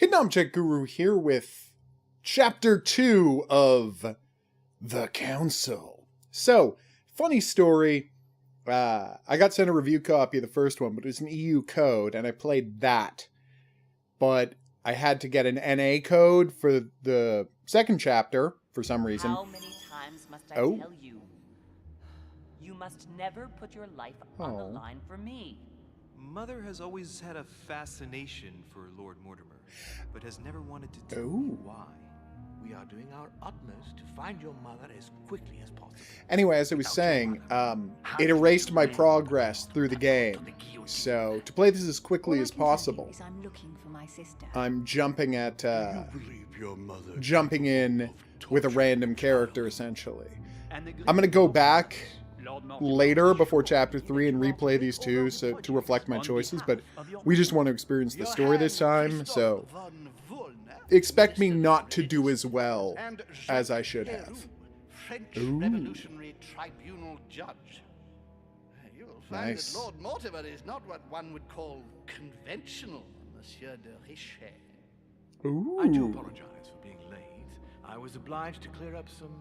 Hidden Object Guru here with Chapter 2 of The Council. So, funny story. I got sent a review copy of the first one, but it was an EU code, and I played that. But I had to get an NA code for the second chapter, for some reason. How many times must I tell you? You must never put your life on the line for me. Mother has always had a fascination for Lord Mortimer, but has never wanted to tell me why. We are doing our utmost to find your mother as quickly as possible. Anyway, as I was saying, it erased my progress through the game. So, to play this as quickly as possible, I'm jumping at, jumping in with a random character, essentially. I'm gonna go back later before Chapter 3 and replay these two to reflect my choices, but we just want to experience the story this time, so expect me not to do as well as I should have. French Revolutionary Tribunal judge. You will find Nice. that Lord Mortimer is not what one would call conventional, Monsieur de Richet. Ooh. I do apologize for being late. I was obliged to clear up some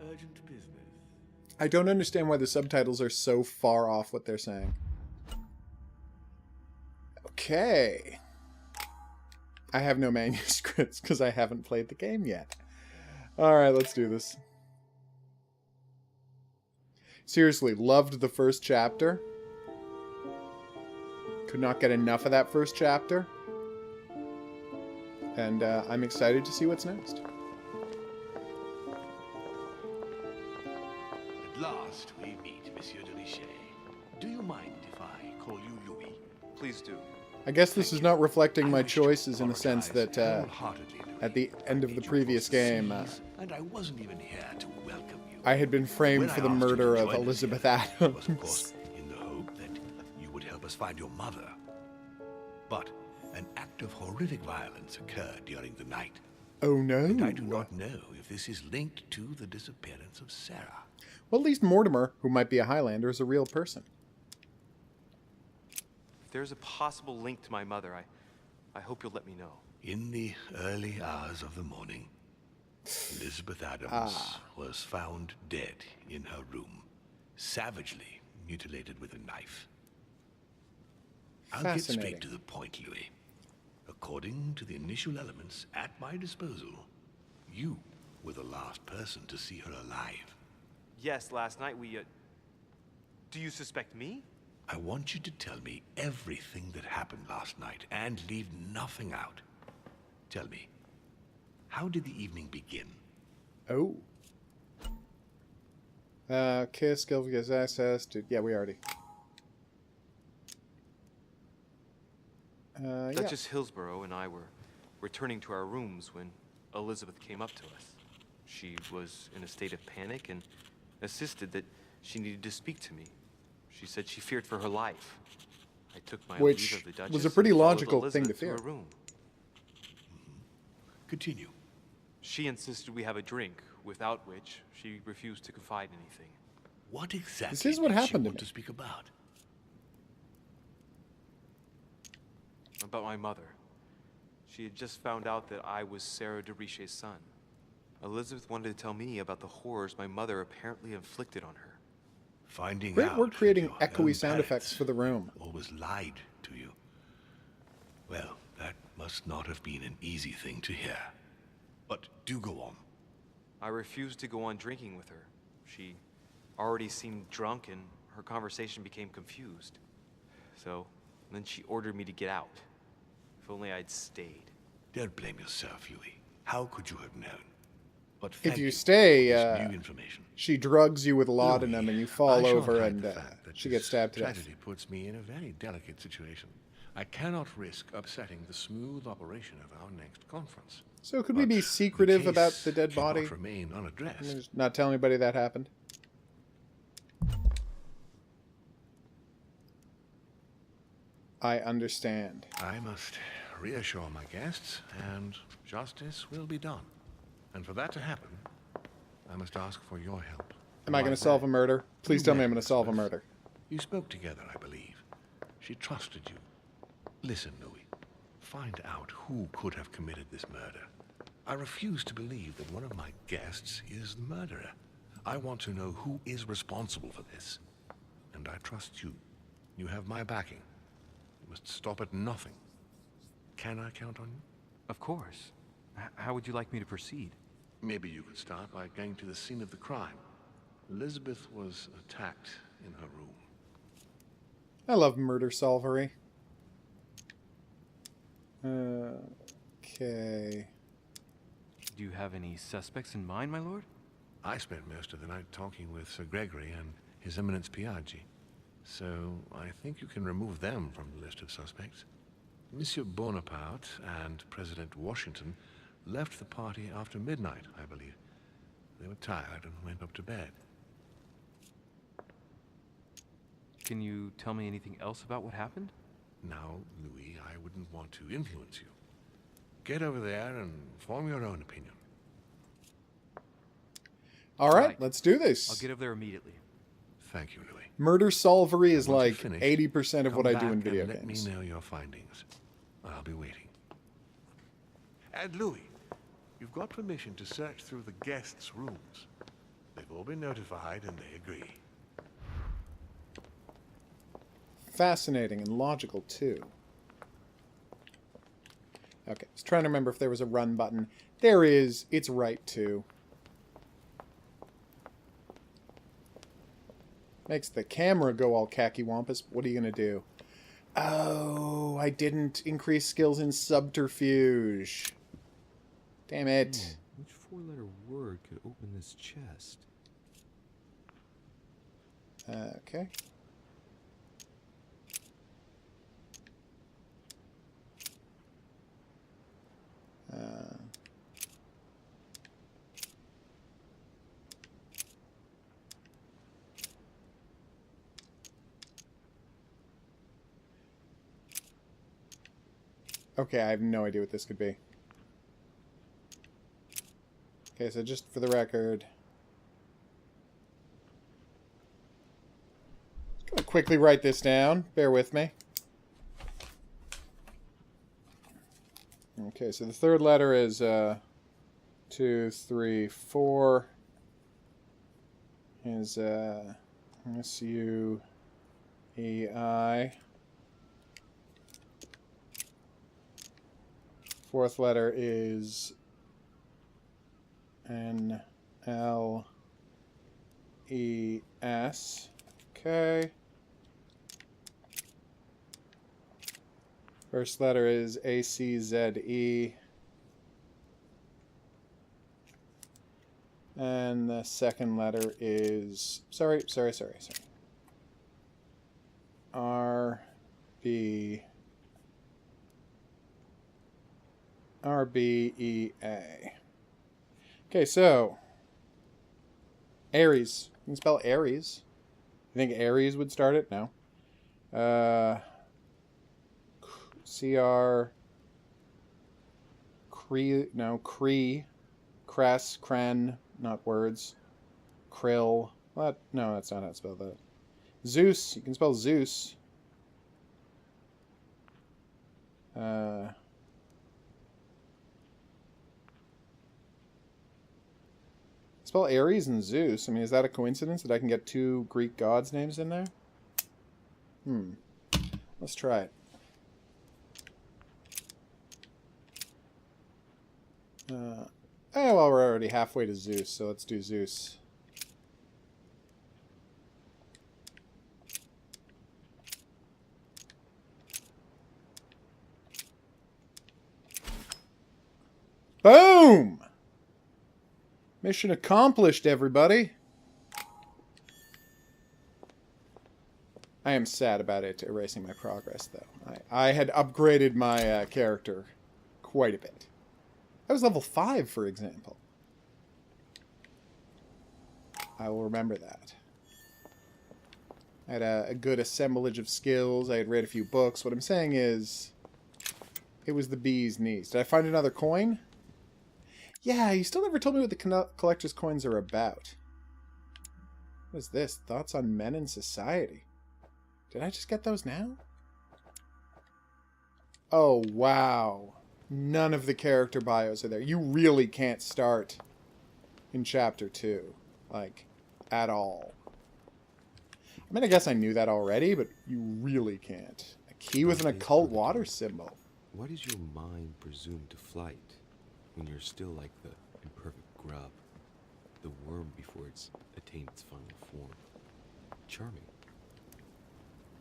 urgent business. I don't understand why the subtitles are so far off what they're saying. Okay. I have no manuscripts because I haven't played the game yet. Alright, let's do this. Seriously, loved the first chapter. Could not get enough of that first chapter. And I'm excited to see what's next. At last we meet, Monsieur de Richet. Do you mind if I call you Louis? Please do. I guess this is not reflecting my choices in the sense that at the end of the previous game, and I wasn't even here to welcome you. I had been framed for the murder of Elizabeth It was, of Adams. course, in the hope that you would help us find your mother. But an act of horrific violence occurred during the night. Oh no. And I do not know if this is linked to the disappearance of Sarah. Well, at least Mortimer, who might be a Highlander, is a real person. If there's a possible link to my mother, I hope you'll let me know. In the early hours of the morning, Elizabeth Adams was found dead in her room, savagely mutilated with a knife. I'll get Fascinating. straight to the point, Louis. According to the initial elements at my disposal, you were the last person to see her alive. Yes, last night we, Do you suspect me? I want you to tell me everything that happened last night and leave nothing out. Tell me, how did the evening begin? Oh. Kiss, Gilv gets access to... Yeah, we already... yeah. Duchess Hillsborough and I were returning to our rooms when Elizabeth came up to us. She was in a state of panic and insisted that she needed to speak to me. She said she feared for her life. I took my Which leave of the Duchess was a pretty and followed logical thing to Elizabeth fear. her room. Continue. She insisted we have a drink, without which she refused to confide anything. What exactly This is what did she happened to want me. to speak about? About my mother. She had just found out that I was Sarah de Richet's son. Elizabeth wanted to tell me about the horrors my mother apparently inflicted on her. Finding Great out work creating that your echoey own sound parents effects for the room. always lied to you. Well, that must not have been an easy thing to hear. But do go on. I refused to go on drinking with her. She already seemed drunk and her conversation became confused. So, then she ordered me to get out. If only I'd stayed. Don't blame yourself, Louis. How could you have known? But If thank you for stay, this new information. she drugs you with laudanum and you I fall shall over hide and the fact that she this gets stabbed to death. Tragedy puts me in a very delicate situation. I cannot risk upsetting the smooth operation of our next conference. So could we But be the secretive about case the dead cannot body? remain unaddressed. Just not tell anybody that happened? I understand. I must reassure my guests, and justice will be done. And for that to happen, I must ask for your help. Am I going to solve a murder? Please You tell me met I'm going to solve a Elizabeth. murder. You spoke together, I believe. She trusted you. Listen, Louis. find out who could have committed this murder. I refuse to believe that one of my guests is the murderer. I want to know who is responsible for this. And I trust you. You have my backing. You must stop at nothing. Can I count on you? Of course. How would you like me to proceed? Maybe you could start by going to the scene of the crime. Elizabeth was attacked in her room. I love murder solvery. Okay. Do you have any suspects in mind, my lord? I spent most of the night talking with Sir Gregory and His Eminence Piaggi, so I think you can remove them from the list of suspects. Monsieur Bonaparte and President Washington left the party after midnight, I believe. They were tired and went up to bed. Can you tell me anything else about what happened? Now, Louis, I wouldn't want to influence you. Get over there and form your own opinion. All right, let's do this. I'll get over there immediately. Thank you, Louis. Murder solvery is Once like you've finished, 80% of what I come do in back video and let games. me know your findings. I'll be waiting. And Louis, you've got permission to search through the guests' rooms. They've all been notified and they agree. Fascinating and logical, too. Okay, I was trying to remember if there was a run button. There is. It's right, too. Makes the camera go all khaki-wampus. What are you going to do? Oh, I didn't increase skills in subterfuge. Damn it. Which four-letter word could open this chest? Okay. Okay, I have no idea what this could be. Okay, so just for the record, just gonna quickly write this down. Bear with me. Okay, so the third letter is 2, 3, 4 is S-U-E-I. Fourth letter is N-L-E-S. Okay. First letter is A-C-Z-E. And the second letter is... Sorry. R-B... R-B-E-A. Okay, so... Aries. You can spell Aries. You think Aries would start it? No. C-R... Cree... No, Cree. Cress. Kren. Not words. Krill. What? No, that's not how to spell that. Zeus. You can spell Zeus. Spell Ares and Zeus. I mean, is that a coincidence that I can get two Greek gods' names in there? Let's try it. Well, we're already halfway to Zeus, so let's do Zeus. Boom! Mission accomplished, everybody. I am sad about it erasing my progress, though. I had upgraded my character quite a bit. I was level 5, for example. I will remember that. I had a good assemblage of skills. I had read a few books. What I'm saying is, it was the bee's knees. Did I find another coin? Yeah, you still never told me what the collector's coins are about. What is this? Thoughts on men in society. Did I just get those now? Oh, wow. None of the character bios are there. You really can't start in Chapter 2. Like, at all. I mean, I guess I knew that already, but you really can't. A key with an occult water symbol. Why does your mind presume to flight when you're still like the imperfect grub, the worm before it's attained its final form? Charming.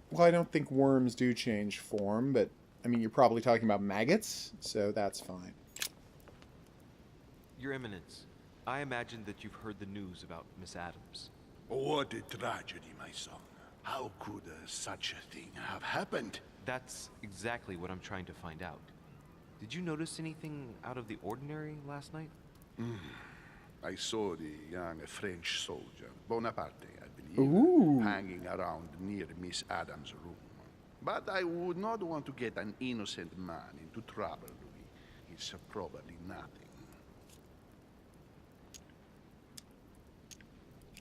Well, I don't think worms do change form, but, I mean, you're probably talking about maggots, so that's fine. Your Eminence, I imagine that you've heard the news about Miss Adams. What a tragedy, my son. How could such a thing have happened? That's exactly what I'm trying to find out. Did you notice anything out of the ordinary last night? I saw the young French soldier, Bonaparte, I believe, Ooh. hanging around near Miss Adams' room. But I would not want to get an innocent man into trouble, Louis. It's probably nothing.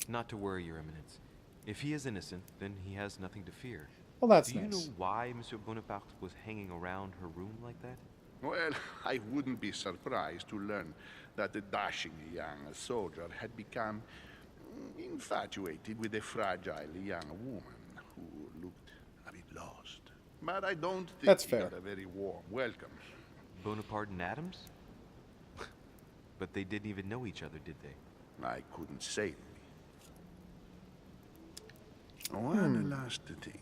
Not to worry, Your Eminence. If he is innocent, then he has nothing to fear. Well, that's Do you nice. know why Monsieur Bonaparte was hanging around her room like that? Well, I wouldn't be surprised to learn that the dashing young soldier had become infatuated with a fragile young woman who looked a bit lost. But I don't think That's he fair. got a very warm welcome. Bonaparte and Adams? But they didn't even know each other, did they? I couldn't say. One last thing.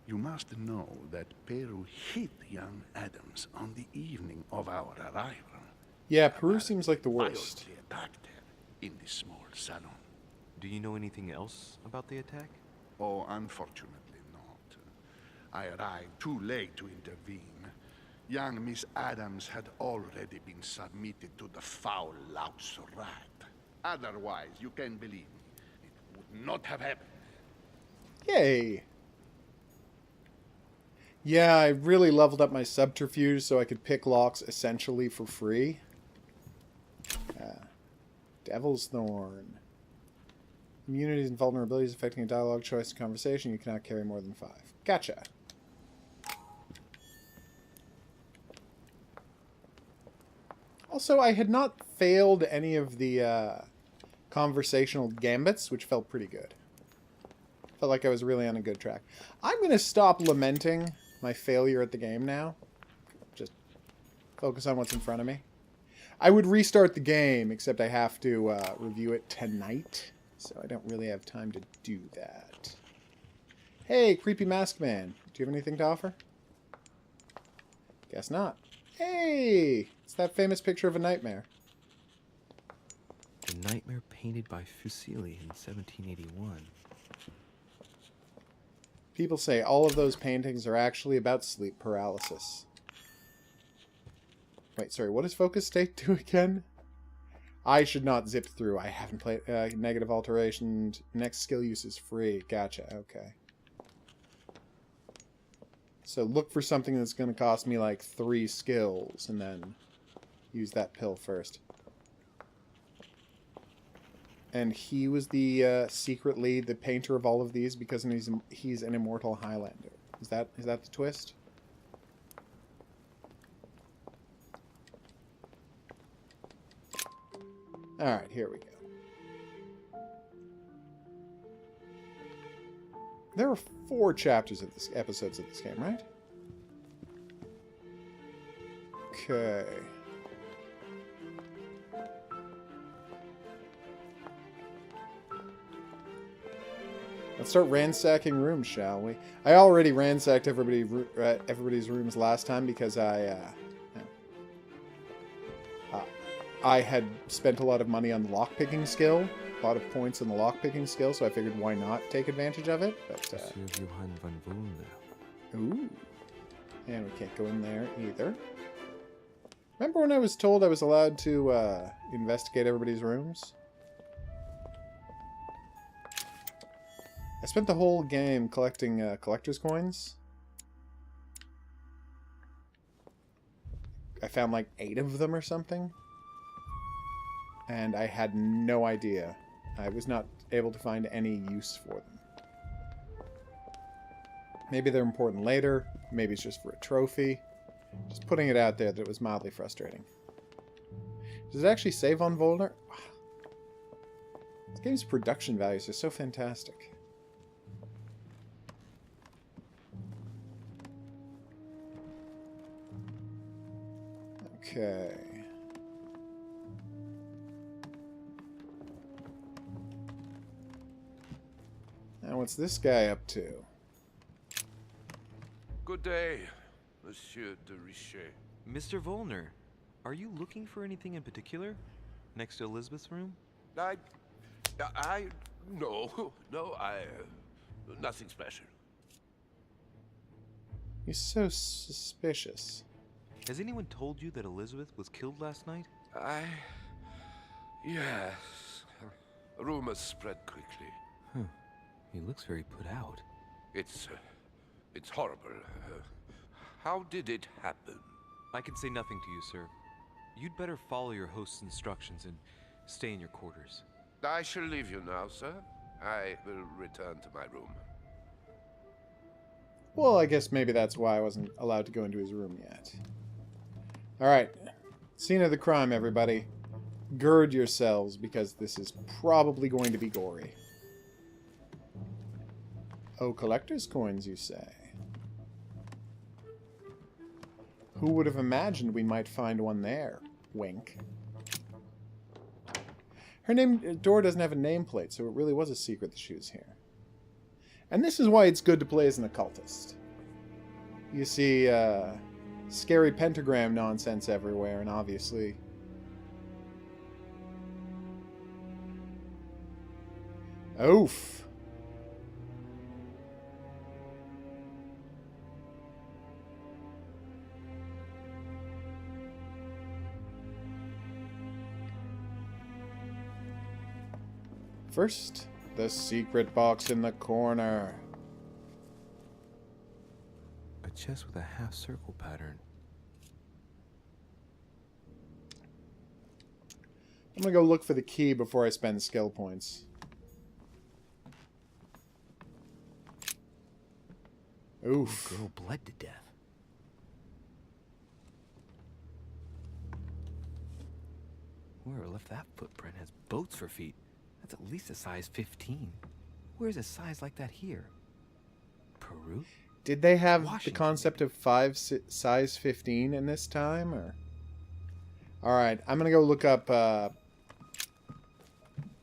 You must know that Peru hit young Adams on the evening of our arrival. Yeah, Peru seems like the worst. Violently attacked her in the small salon. Do you know anything else about the attack? Oh, unfortunately not. I arrived too late to intervene. Young Miss Adams had already been submitted to the foul louse rat. Otherwise, you can believe me, it would not have happened. Yay! Yeah, I really leveled up my subterfuge so I could pick locks essentially for free. Devil's Thorn. Immunities and vulnerabilities affecting a dialogue, choice, and conversation. You cannot carry more than 5. Gotcha. Also, I had not failed any of the conversational gambits, which felt pretty good. Felt like I was really on a good track. I'm going to stop lamenting my failure at the game now. Just focus on what's in front of me. I would restart the game, except I have to review it tonight, so I don't really have time to do that. Hey, Creepy Mask Man. Do you have anything to offer? Guess not. Hey! It's that famous picture of a nightmare. The nightmare painted by Fuseli in 1781. People say all of those paintings are actually about sleep paralysis. Wait, sorry, what does focus state do again? I should not zip through. I haven't played negative alteration. Next skill use is free. Gotcha, okay. So look for something that's going to cost me like 3 skills, and then use that pill first. And he was the secretly the painter of all of these because he's an immortal Highlander. Is that the twist? All right, here we go. There are 4 chapters of this episodes of this game, right? Okay. Let's start ransacking rooms, shall we? I already ransacked everybody's rooms last time because I had spent a lot of money on the lockpicking skill, a lot of points in the lockpicking skill, so I figured why not take advantage of it. But Monsieur Johann van Volner. ooh, and we can't go in there either. Remember when I was told I was allowed to investigate everybody's rooms? I spent the whole game collecting collector's coins. I found like 8 of them or something. And I had no idea. I was not able to find any use for them. Maybe they're important later. Maybe it's just for a trophy. Just putting it out there that it was mildly frustrating. Does it actually save on Volner? This game's production values are so fantastic. Okay. Now what's this guy up to? Good day, Monsieur de Richet. Mr. Volner, are you looking for anything in particular? Next to Elizabeth's room? No, nothing special. You're so suspicious. Has anyone told you that Elizabeth was killed last night? Yes. Rumors spread quickly. Huh. He looks very put out. It's horrible. How did it happen? I can say nothing to you, sir. You'd better follow your host's instructions and stay in your quarters. I shall leave you now, sir. I will return to my room. Well, I guess maybe that's why I wasn't allowed to go into his room yet. Alright. Scene of the crime, everybody. Gird yourselves, because this is probably going to be gory. Oh, collector's coins, you say? Who would have imagined we might find one there? Wink. Her door doesn't have a nameplate, so it really was a secret that she was here. And this is why it's good to play as an occultist. You see, scary pentagram nonsense everywhere, and obviously... Oof! First, the secret box in the corner. A chest with a half-circle pattern. I'm gonna go look for the key before I spend skill points. Oof. The girl bled to death. Whoever left that footprint has boats for feet. That's at least a size 15. Where's a size like that here? Peru? Did they have Washington, the concept of size 15 in this time, or? Alright, I'm gonna go look up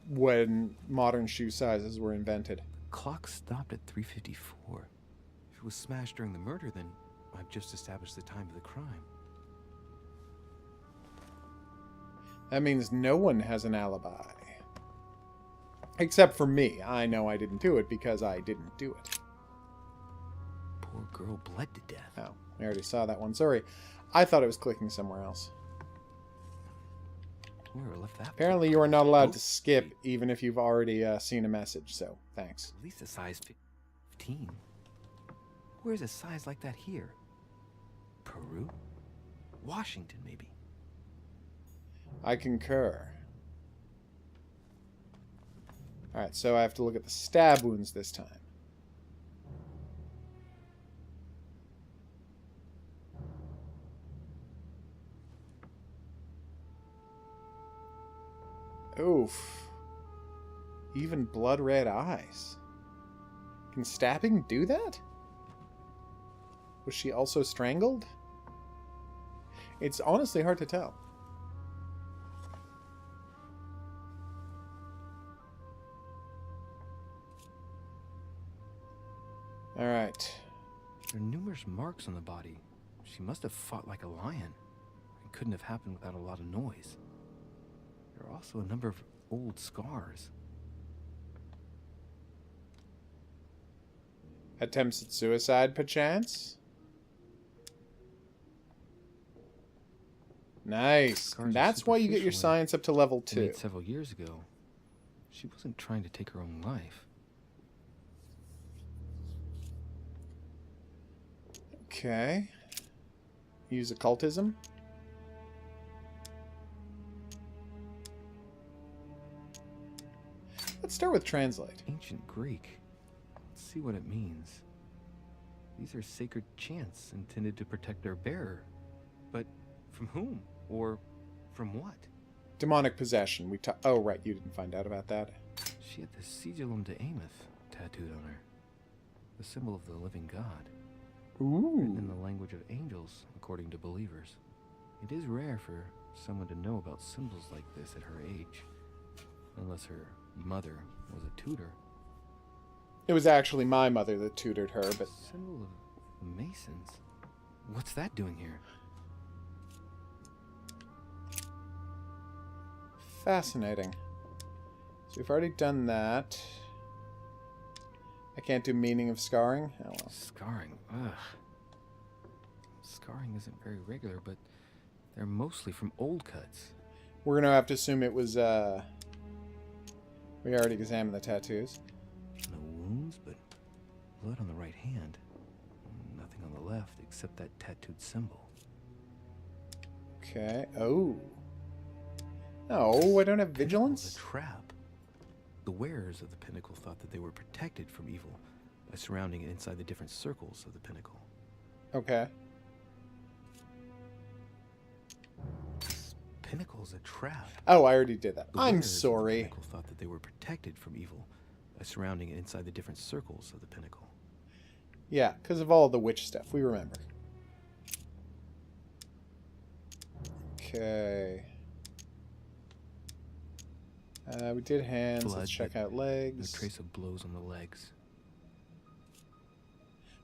when modern shoe sizes were invented. The clock stopped at 3:54. If it was smashed during the murder, then I've just established the time of the crime. That means no one has an alibi. Except for me. I know I didn't do it because I didn't do it. Poor girl bled to death. Oh, I already saw that one. Sorry. I thought it was clicking somewhere else. Whoever left that Apparently you are not allowed to skip even if you've already seen a message, so thanks. At least a size 15. Where's a size like that here? Peru? Washington, maybe. I concur. Alright, so I have to look at the stab wounds this time. Oof. Even blood red eyes. Can stabbing do that? Was she also strangled? It's honestly hard to tell. Alright. There are numerous marks on the body. She must have fought like a lion. It couldn't have happened without a lot of noise. There are also a number of old scars. Attempts at suicide, perchance? Nice. And that's why you get your science up to level 2. Made several years ago. She wasn't trying to take her own life. Okay. Use occultism. Let's start with translate. Ancient Greek. Let's see what it means. These are sacred chants intended to protect their bearer. But from whom? Or from what? Demonic possession. Oh, right. You didn't find out about that. She had the Sigillum de Ameth tattooed on her. The symbol of the living God. Ooh. Written in the language of angels, according to believers. It is rare for someone to know about symbols like this at her age. Unless her mother was a tutor. It was actually my mother that tutored her, but... Symbol of Masons? What's that doing here? Fascinating. So we've already done that. I can't do meaning of scarring? Oh well. Scarring? Ugh. Scarring isn't very regular, but they're mostly from old cuts. We're gonna have to assume it was, we already examined the tattoos. No wounds, but blood on the right hand. Nothing on the left except that tattooed symbol. Okay. Oh. No, I don't have vigilance? A trap. The wearers of the pinnacle thought that they were protected from evil by surrounding it inside the different circles of the pinnacle. Okay. This pinnacle's a trap. Oh, I already did that. The I'm wearers of the sorry. pinnacle thought that they were protected from evil by surrounding it inside the different circles of the pinnacle. Yeah, because of all the witch stuff. We remember. Okay. We did hands. Blood, Let's check out no legs. trace of blows on the legs.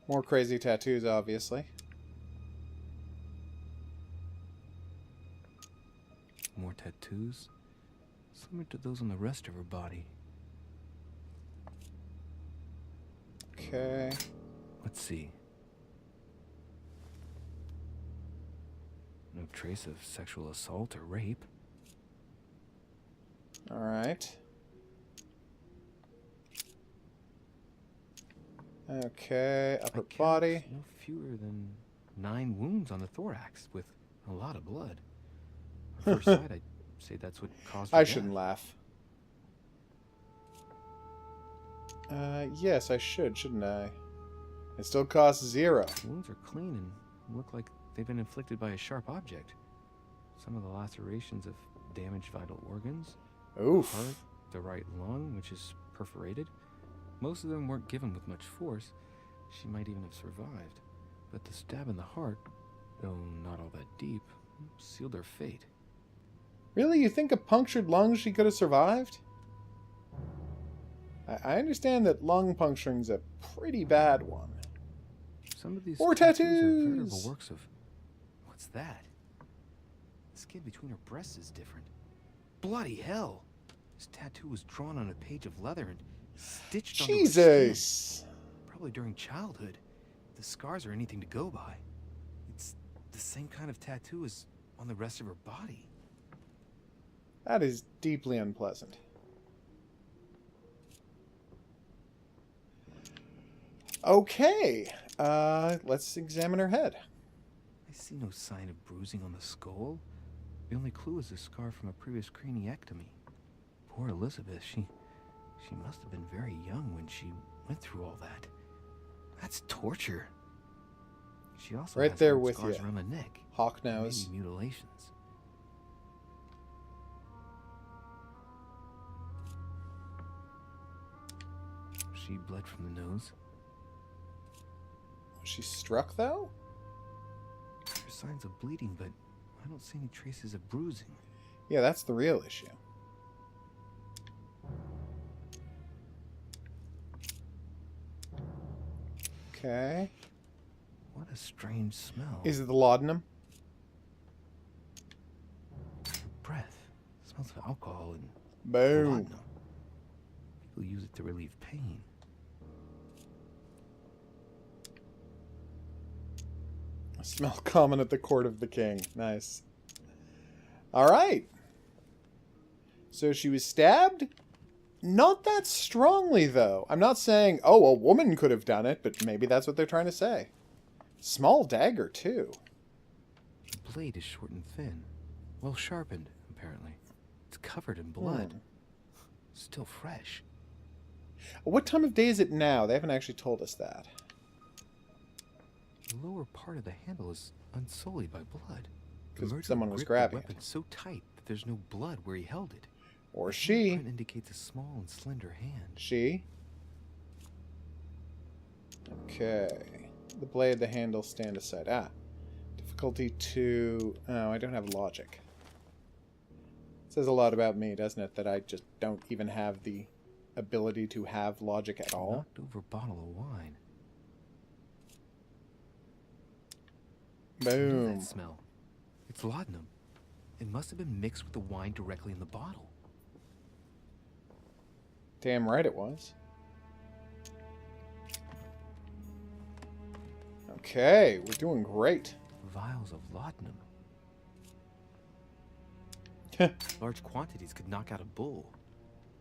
More crazy tattoos, obviously. More tattoos, similar to those on the rest of her body. Okay. Let's see. No trace of sexual assault or rape. All right. Okay, upper body. No fewer than 9 wounds on the thorax with a lot of blood. At first sight, I'd say that's what caused her I death. shouldn't laugh. Yes, I should, shouldn't I? It still costs 0. The wounds are clean and look like they've been inflicted by a sharp object. Some of the lacerations have damaged vital organs. Oof. Heart, the right lung, which is perforated. Most of them weren't given with much force. She might even have survived. But the stab in the heart, though not all that deep, sealed her fate. Really? You think a punctured lung she could have survived? I understand that lung puncturing's a pretty bad one. Some of these More are tattoos! veritable works of... What's that? The skin between her breasts is different. Bloody hell! This tattoo was drawn on a page of leather and stitched onto her skin. Jesus! Probably during childhood. If the scars are anything to go by. It's the same kind of tattoo as on the rest of her body. That is deeply unpleasant. Okay, let's examine her head. I see no sign of bruising on the skull. The only clue is a scar from a previous craniectomy. Poor Elizabeth, she must have been very young when she went through all that. That's torture. She also Right has there some with scars you. around the neck. Hawk nose. Maybe mutilations. She bled from the nose. Was she struck, though? There's signs of bleeding, but I don't see any traces of bruising. Yeah, that's the real issue. Okay. What a strange smell. Is it the laudanum? Breath. It smells of alcohol and Boom. laudanum. People use it to relieve pain. A smell common at the court of the king. Nice. Alright. So she was stabbed? Not that strongly, though. I'm not saying, oh, a woman could have done it, but maybe that's what they're trying to say. Small dagger, too. The blade is short and thin. Well sharpened, apparently. It's covered in blood. Still fresh. What time of day is it now? They haven't actually told us that. The lower part of the handle is unsullied by blood. The Because murderer someone was gripped grabbing the weapon it. so tight that there's no blood where he held it. Or The she. handprint indicates a small and slender hand. She. Okay. The blade, the handle, stand aside. Ah. Difficulty 2. Oh, I don't have logic. It says a lot about me, doesn't it? That I just don't even have the ability to have logic at all. Knocked over bottle of wine. I know Boom. that smell. It's laudanum. It must have been mixed with the wine directly in the bottle. Damn right it was. Okay, we're doing great. Vials of laudanum. Large quantities could knock out a bull.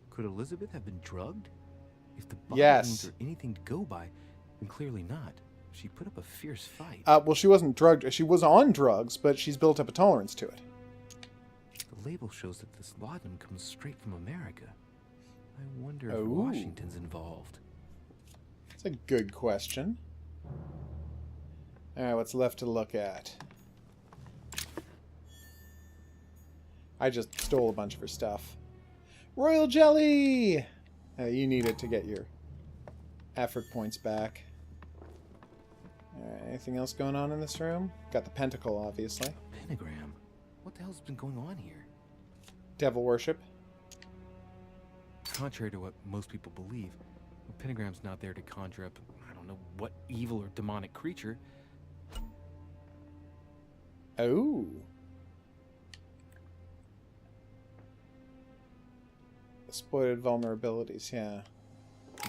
Could Elizabeth have been drugged? If the bottle wounds Yes. are anything to go by, then clearly not. She put up a fierce fight. Well, she wasn't drugged. She was on drugs, but she's built up a tolerance to it. The label shows that this laudanum comes straight from America. I wonder if Oh. Washington's involved. That's a good question. Alright, what's left to look at? I just stole a bunch of her stuff. Royal jelly! You need it to get your effort points back. Alright, anything else going on in this room? Got the pentacle, obviously. Pentagram? What the hell's been going on here? Devil worship. Contrary to what most people believe, the pentagram's not there to conjure up, I don't know what evil or demonic creature. Oh. Exploited vulnerabilities, yeah.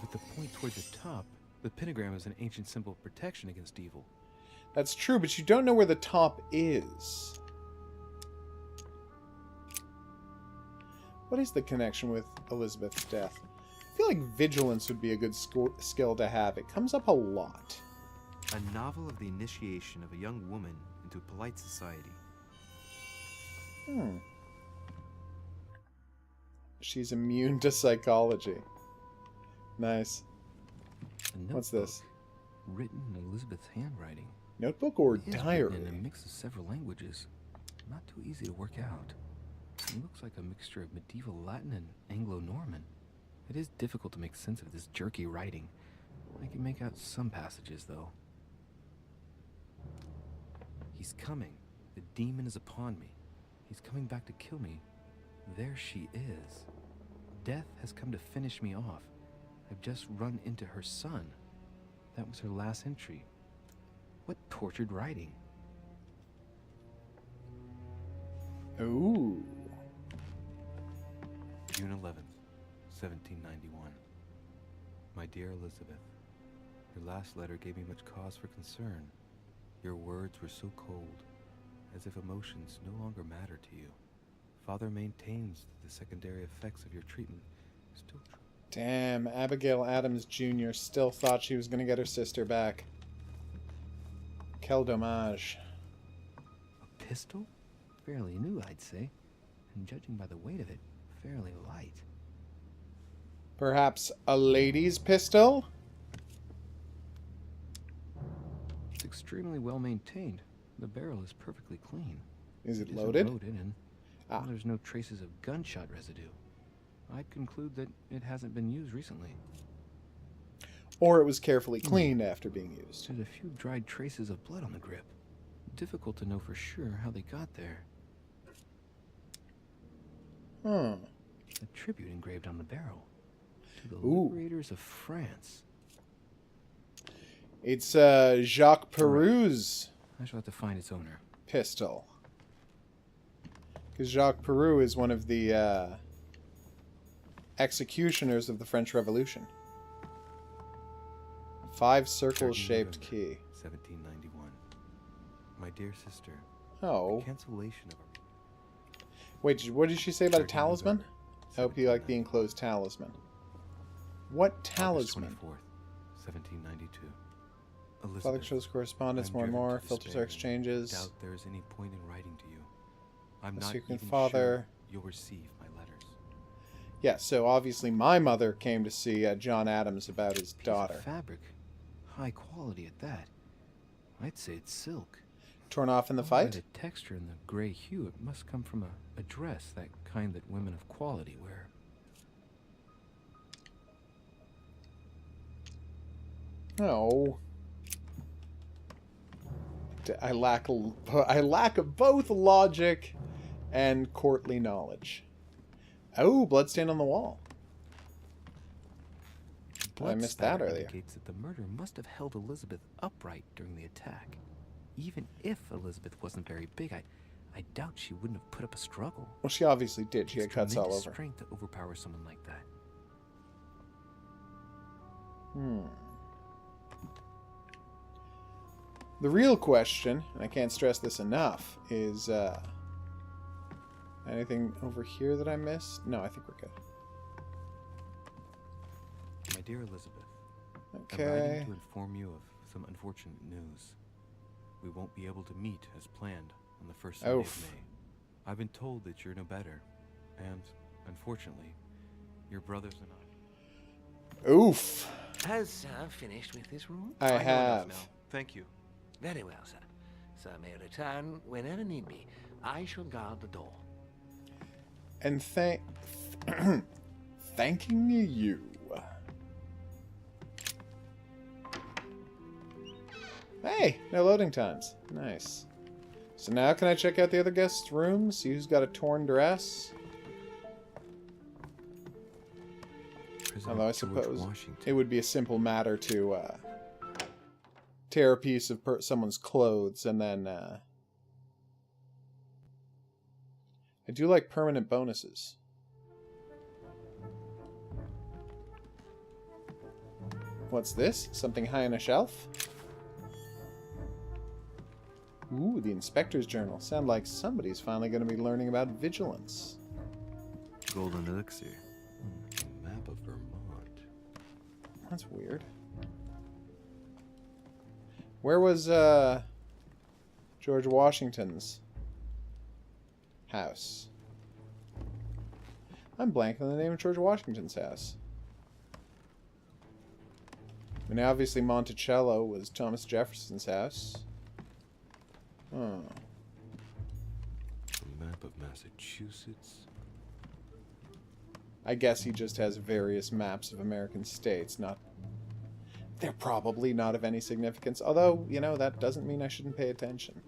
With the point toward the top, the pentagram is an ancient symbol of protection against evil. That's true, but you don't know where the top is. What is the connection with Elizabeth's death? I feel like vigilance would be a good skill to have. It comes up a lot. A novel of the initiation of a young woman into polite society. She's immune to psychology. Nice. What's this? Written in Elizabeth's handwriting. Notebook or It is diary? written in a mix of several languages. Not too easy to work out. It looks like a mixture of medieval Latin and Anglo-Norman. It is difficult to make sense of this jerky writing. I can make out some passages, though. He's coming. The demon is upon me. He's coming back to kill me. There she is. Death has come to finish me off. I've just run into her son. That was her last entry. What tortured writing. Ooh. June 11th, 1791. My dear Elizabeth, your last letter gave me much cause for concern. Your words were so cold, as if emotions no longer matter to you. Father maintains that the secondary effects of your treatment are still true. Damn, Abigail Adams Jr. still thought she was going to get her sister back. Quel dommage. A pistol? Fairly new, I'd say. And judging by the weight of it, fairly light. Perhaps a lady's pistol? It's extremely well maintained. The barrel is perfectly clean. Is it isn't loaded? And there's no traces of gunshot residue. I'd conclude that it hasn't been used recently. Or it was carefully cleaned after being used. There's a few dried traces of blood on the grip. Difficult to know for sure how they got there. A tribute engraved on the barrel. To the liberators of France. It's Jacques Perou's I shall have to find its owner. pistol. Because Jacques Perou is one of the executioners of the French Revolution. 5 circle-shaped key. 1791. My dear sister. Oh. The cancellation of our... Wait, what did she say about a talisman? I hope you like the enclosed talisman. What talisman? August 24th, 1792. Elizabeth, Father shows correspondence I'm more and driven more. to Filters despair our exchanges. Doubt there is any point in writing to you. I'm The not secret even father. sure you'll receive my letters. Yeah, so obviously my mother came to see John Adams about his Piece daughter. of fabric, high quality at that. I'd say it's silk. Torn off in the By fight? the texture and the gray hue, it must come from a dress, that kind that women of quality wear. No. I lack both logic and courtly knowledge. Oh, bloodstain on the wall. I missed that earlier. Indicates that the murderer must have held Elizabeth upright during the attack. Even if Elizabeth wasn't very big, I doubt she wouldn't have put up a struggle. Well, she obviously did. She had cuts all over. Strength to overpower someone like that. The real question, and I can't stress this enough, is anything over here that I missed? No, I think we're good. My dear Elizabeth, Okay. I'm writing to inform you of some unfortunate news. We won't be able to meet as planned on the first Sunday of May. I've been told that you're no better, and unfortunately, your brothers and I. Oof. Has Sir finished with this room? I know have. enough now. Thank you. Very well, sir. Sir may return whenever need be. I shall guard the door. And thanking you. Hey, no loading times. Nice. So now can I check out the other guests' rooms? See who's got a torn dress? Although I suppose it would be a simple matter to tear a piece of someone's clothes and then... I do like permanent bonuses. What's this? Something high on a shelf? Ooh, the Inspector's Journal. Sound like somebody's finally going to be learning about vigilance. Golden Elixir. Map of Vermont. That's weird. Where was George Washington's house? I'm blanking on the name of George Washington's house. I mean, obviously Monticello was Thomas Jefferson's house. Oh. Map of Massachusetts. I guess he just has various maps of American states. They're probably not of any significance. Although, you know, that doesn't mean I shouldn't pay attention.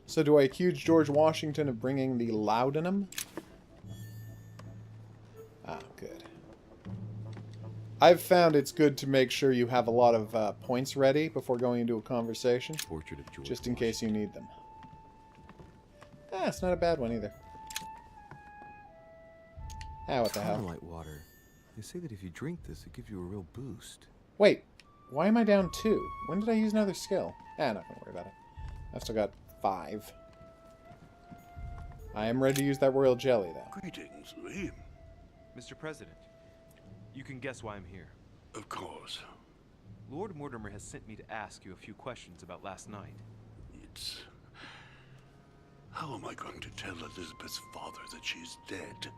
So do I accuse George Washington of bringing the laudanum? Ah, good. I've found it's good to make sure you have a lot of points ready before going into a conversation. Portrait of George just in case you need them. Ah, it's not a bad one either. Ah, what the hell? Light water. They say that if you drink this, it gives you a real boost. Wait, why am I down 2? When did I use another skill? Ah, not gonna worry about it. I've still got 5. I am ready to use that royal jelly, though. Greetings, Louis. Mr. President, you can guess why I'm here. Of course. Lord Mortimer has sent me to ask you a few questions about last night. It's... How am I going to tell Elizabeth's father that she's dead?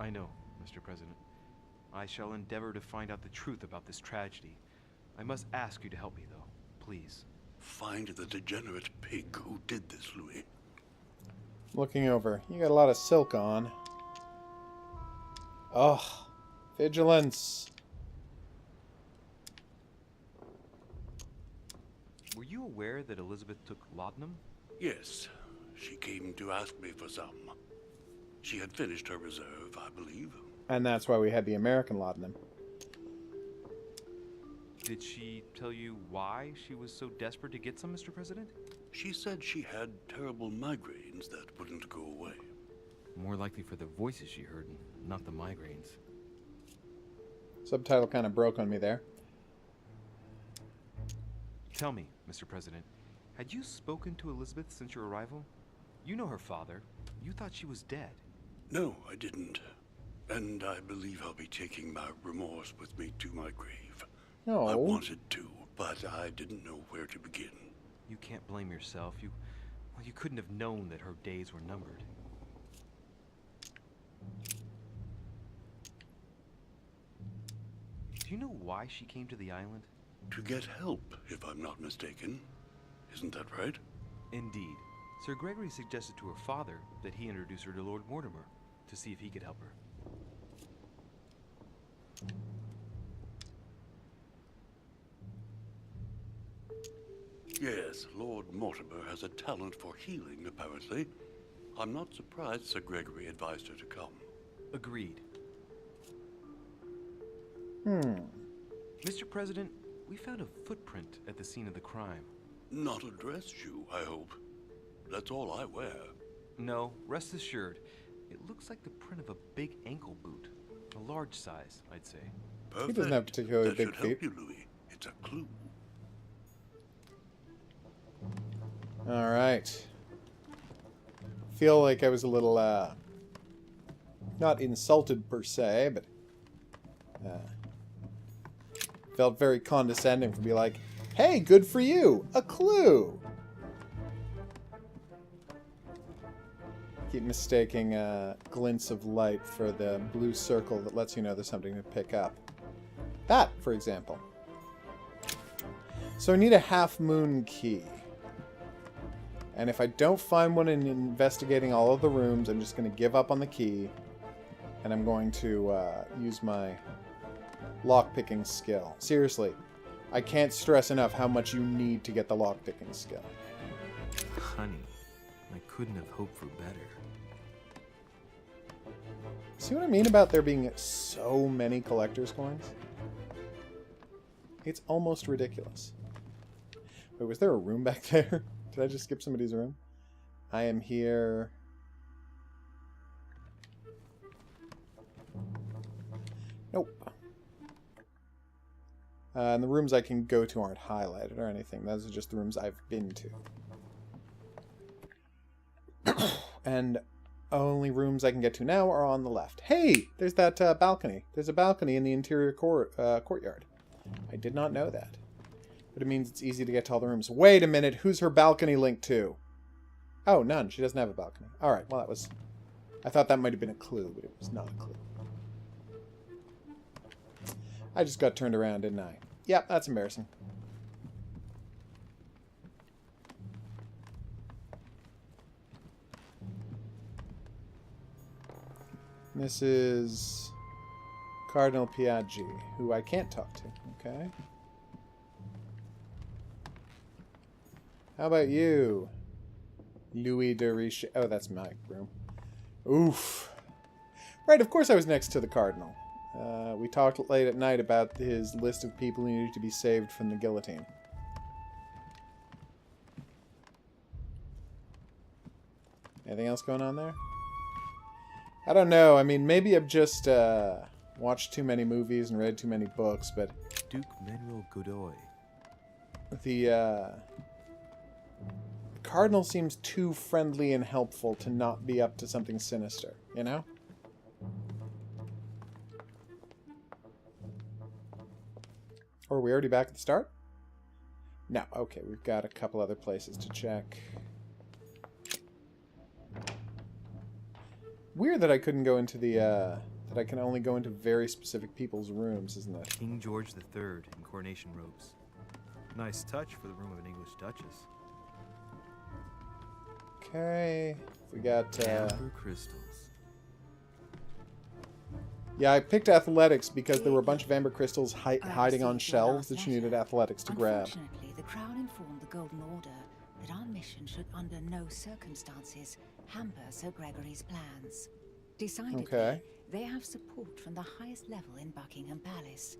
I know, Mr. President. I shall endeavor to find out the truth about this tragedy. I must ask you to help me, though. Please. Find the degenerate pig who did this, Louis. Looking over. You got a lot of silk on. Oh, vigilance. Were you aware that Elizabeth took laudanum? Yes, she came to ask me for some. She had finished her reserve, I believe. And that's why we had the American laudanum. Did she tell you why she was so desperate to get some, Mr. President? She said she had terrible migraines that wouldn't go away. More likely for the voices she heard, not the migraines. Subtitle kind of broke on me there. Tell me, Mr. President, had you spoken to Elizabeth since your arrival? You know her father. You thought she was dead. No, I didn't. And I believe I'll be taking my remorse with me to my grave. No. I wanted to, but I didn't know where to begin. You can't blame yourself. You couldn't have known that her days were numbered. Do you know why she came to the island? to get help, if I'm not mistaken. Isn't that right? Indeed. Sir Gregory suggested to her father that he introduce her to Lord Mortimer to see if he could help her. Yes, Lord Mortimer has a talent for healing, apparently. I'm not surprised Sir Gregory advised her to come. Agreed. Mr. President, we found a footprint at the scene of the crime. Not a dress shoe, I hope. That's all I wear. No, rest assured. It looks like the print of a big ankle boot. A large size, I'd say. Perfect. He doesn't have particularly that big should help feet. you, Louis. It's a clue. Alright. Feel like I was a little, not insulted per se, but felt very condescending for be like, hey, good for you! A clue! Keep mistaking glints of light for the blue circle that lets you know there's something to pick up. That, for example. So I need a half-moon key. And if I don't find one in investigating all of the rooms, I'm just going to give up on the key. And I'm going to use my lockpicking skill. Seriously, I can't stress enough how much you need to get the lockpicking skill. Honey, I couldn't have hoped for better. See what I mean about there being so many collector's coins? It's almost ridiculous. Wait, was there a room back there? Did I just skip somebody's room? I am here. Nope. And the rooms I can go to aren't highlighted or anything. Those are just the rooms I've been to. And only rooms I can get to now are on the left. Hey! There's that balcony. There's a balcony in the interior courtyard. I did not know that. But it means it's easy to get to all the rooms. Wait a minute, who's her balcony linked to? Oh, none. She doesn't have a balcony. Alright, well that was... I thought that might have been a clue, but it was not a clue. I just got turned around, didn't I? Yep, that's embarrassing. Mrs. Cardinal Piaggi, who I can't talk to. Okay. How about you? Louis de Riche. Oh, that's my room. Oof. Right, of course I was next to the Cardinal. We talked late at night about his list of people who needed to be saved from the guillotine. Anything else going on there? I don't know. I mean, maybe I've just watched too many movies and read too many books, but... Duke Manuel Godoy. The Cardinal seems too friendly and helpful to not be up to something sinister, you know? Or are we already back at the start? No. Okay, we've got a couple other places to check. Weird that I couldn't go into the, that I can only go into very specific people's rooms, isn't it? King George III in coronation robes. Nice touch for the room of an English duchess. Okay. We got, Amber crystals. Yeah, I picked athletics because there were a bunch of amber crystals hiding on shelves that you needed athletics to grab. Unfortunately, the Crown informed the Golden Order that our mission should under no circumstances hamper Sir Gregory's plans. Decidedly, they have support from the highest level in Buckingham Palace.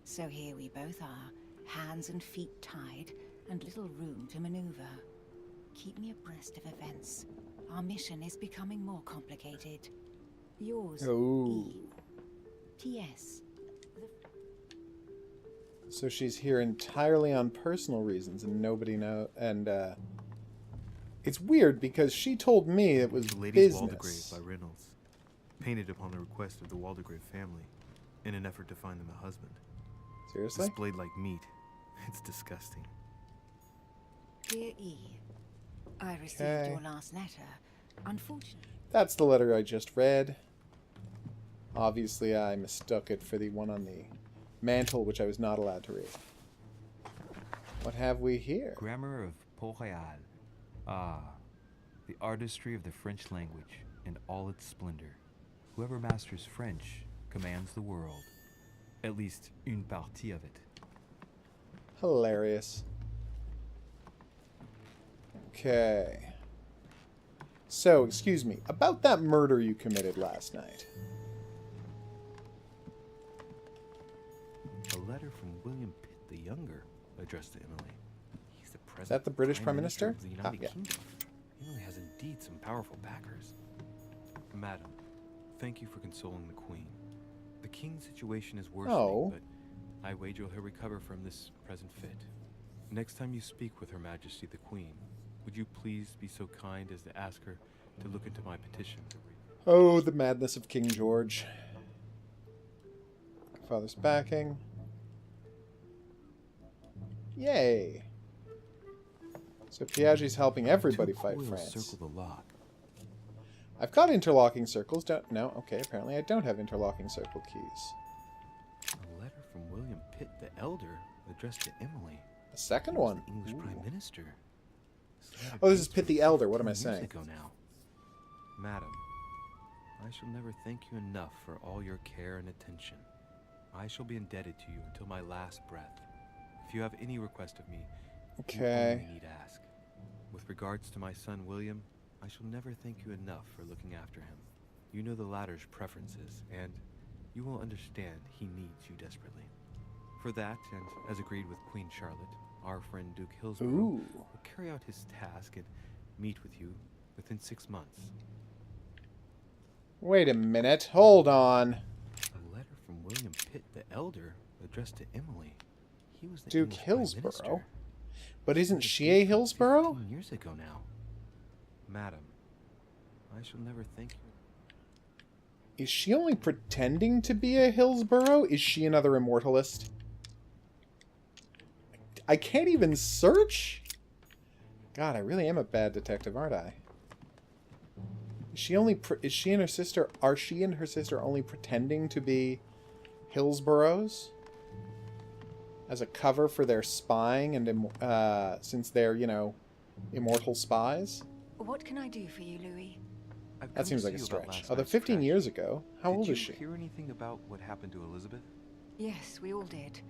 So here we both are, hands and feet tied, and little room to maneuver. Keep me abreast of events. Our mission is becoming more complicated. Yours, E. T.S. So she's here entirely on personal reasons, and nobody knows. And it's weird because she told me it was The Lady's Waldegrave business. by Reynolds, painted upon the request of the Waldegrave family, in an effort to find them a husband. Seriously? Displayed like meat. It's disgusting. Dear E, I received your last letter. Unfortunately, That's the letter I just read. Obviously, I mistook it for the one on the mantle, which I was not allowed to read. What have we here? Grammar of Port-Royal. Ah, the artistry of the French language in all its splendor. Whoever masters French commands the world. At least une partie of it. Hilarious. Okay. So, excuse me, about that murder you committed last night. A letter from William Pitt the Younger, addressed to Emily. He's the president. Is that the British Prime Minister? Of the United Kingdom. Emily has indeed some powerful backers. Madam, thank you for consoling the Queen. The King's situation is worsening, but I wager he'll recover from this present fit. Next time you speak with Her Majesty the Queen, would you please be so kind as to ask her to look into my petition? Oh, the madness of King George. Father's backing. Yay. So Piaggi's helping everybody fight France. Circle the lock. I've got interlocking circles. No, okay, apparently I don't have interlocking circle keys. A letter from William Pitt the Elder, addressed to Emily. A second one. The English Prime Minister. Oh, this is Pitt the Elder. What am I saying? Ago now. Madam, I shall never thank you enough for all your care and attention. I shall be indebted to you until my last breath. If you have any request of me, you only need ask. With regards to my son William, I shall never thank you enough for looking after him. You know the latter's preferences, and you will understand he needs you desperately. For that, and as agreed with Queen Charlotte, our friend Duke Hillsborough will carry out his task and meet with you within 6 months. Wait a minute. Hold on. A letter from William Pitt the Elder, addressed to Emily. He was the Duke English Hillsborough? But isn't she a Hillsborough? 15 years ago now. Madam, I shall never thank you. Is she only pretending to be a Hillsborough? Is she another immortalist? I can't even search? God, I really am a bad detective, aren't I? Is she only is she and her sister, are she and her sister only pretending to be Hillsboroughs? As a cover for their spying and since they're, you know, immortal spies? What can I do for you, Louis? That seems like a stretch. Although 15 years ago, how old is she? Did you hear anything about what happened to Elizabeth? Yes, we all did.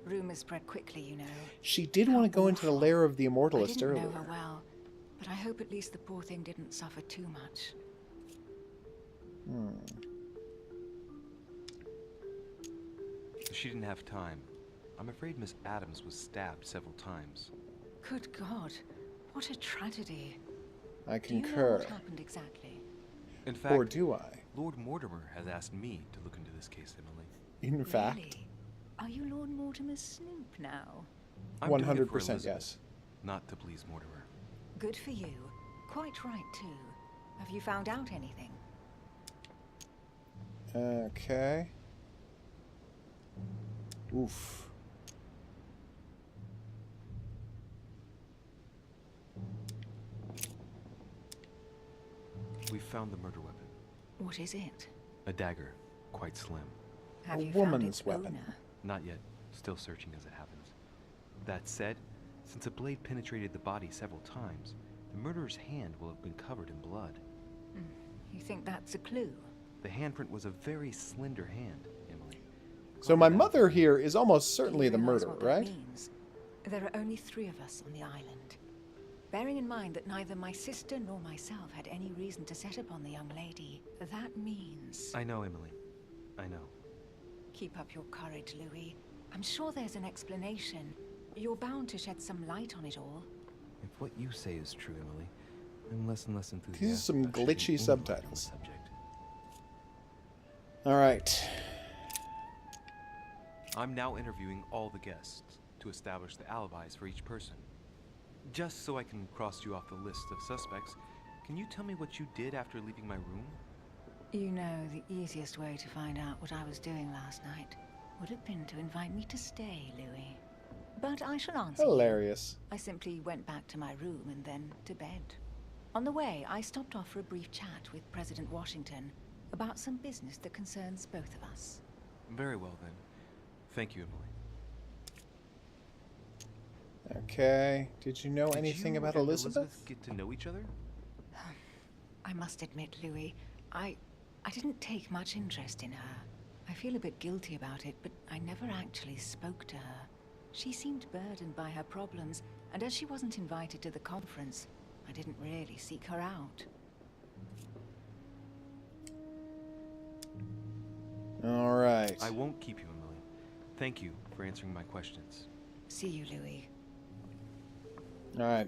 Rumors spread quickly, you know. She did want to go into the lair of the immortalist earlier. I didn't know her well, but I hope at least the poor thing didn't suffer too much. She didn't have time. I'm afraid Miss Adams was stabbed several times. Good God, what a tragedy. I concur. Do you know what happened exactly? In fact, or do I? Lord Mortimer has asked me to look into this case, Emily. In fact. Really? Are you Lord Mortimer's snoop now? 100% yes. Not to please Mortimer. Good for you. Quite right, too. Have you found out anything? Okay. Oof. We found the murder weapon. What is it? A dagger, quite slim. Have you woman's found its weapon. owner? Not yet. Still searching as it happens. That said, since a blade penetrated the body several times, the murderer's hand will have been covered in blood. You think that's a clue? The handprint was a very slender hand, Emily. So my mother here is almost certainly the murderer, right? Means? There are only 3 of us on the island. Bearing in mind that neither my sister nor myself had any reason to set upon the young lady, that means... I know, Emily. I know. Keep up your courage, Louis. I'm sure there's an explanation. You're bound to shed some light on it all. If what you say is true, Emily, I'm less and less enthusiastic. These are some about glitchy shedding any light on the subtitles. subject. All right. I'm now interviewing all the guests to establish the alibis for each person. Just so I can cross you off the list of suspects, can you tell me what you did after leaving my room? You know, the easiest way to find out what I was doing last night would have been to invite me to stay, Louis. But I shall answer Hilarious. you. I simply went back to my room and then to bed. On the way, I stopped off for a brief chat with President Washington about some business that concerns both of us. Very well, then. Thank you, Emily. Okay. Did you know anything about Elizabeth? Get to know each other? I must admit, Louis, I didn't take much interest in her. I feel a bit guilty about it, but I never actually spoke to her. She seemed burdened by her problems, and as she wasn't invited to the conference, I didn't really seek her out. All right. I won't keep you, Emily. Thank you for answering my questions. See you, Louis. All right.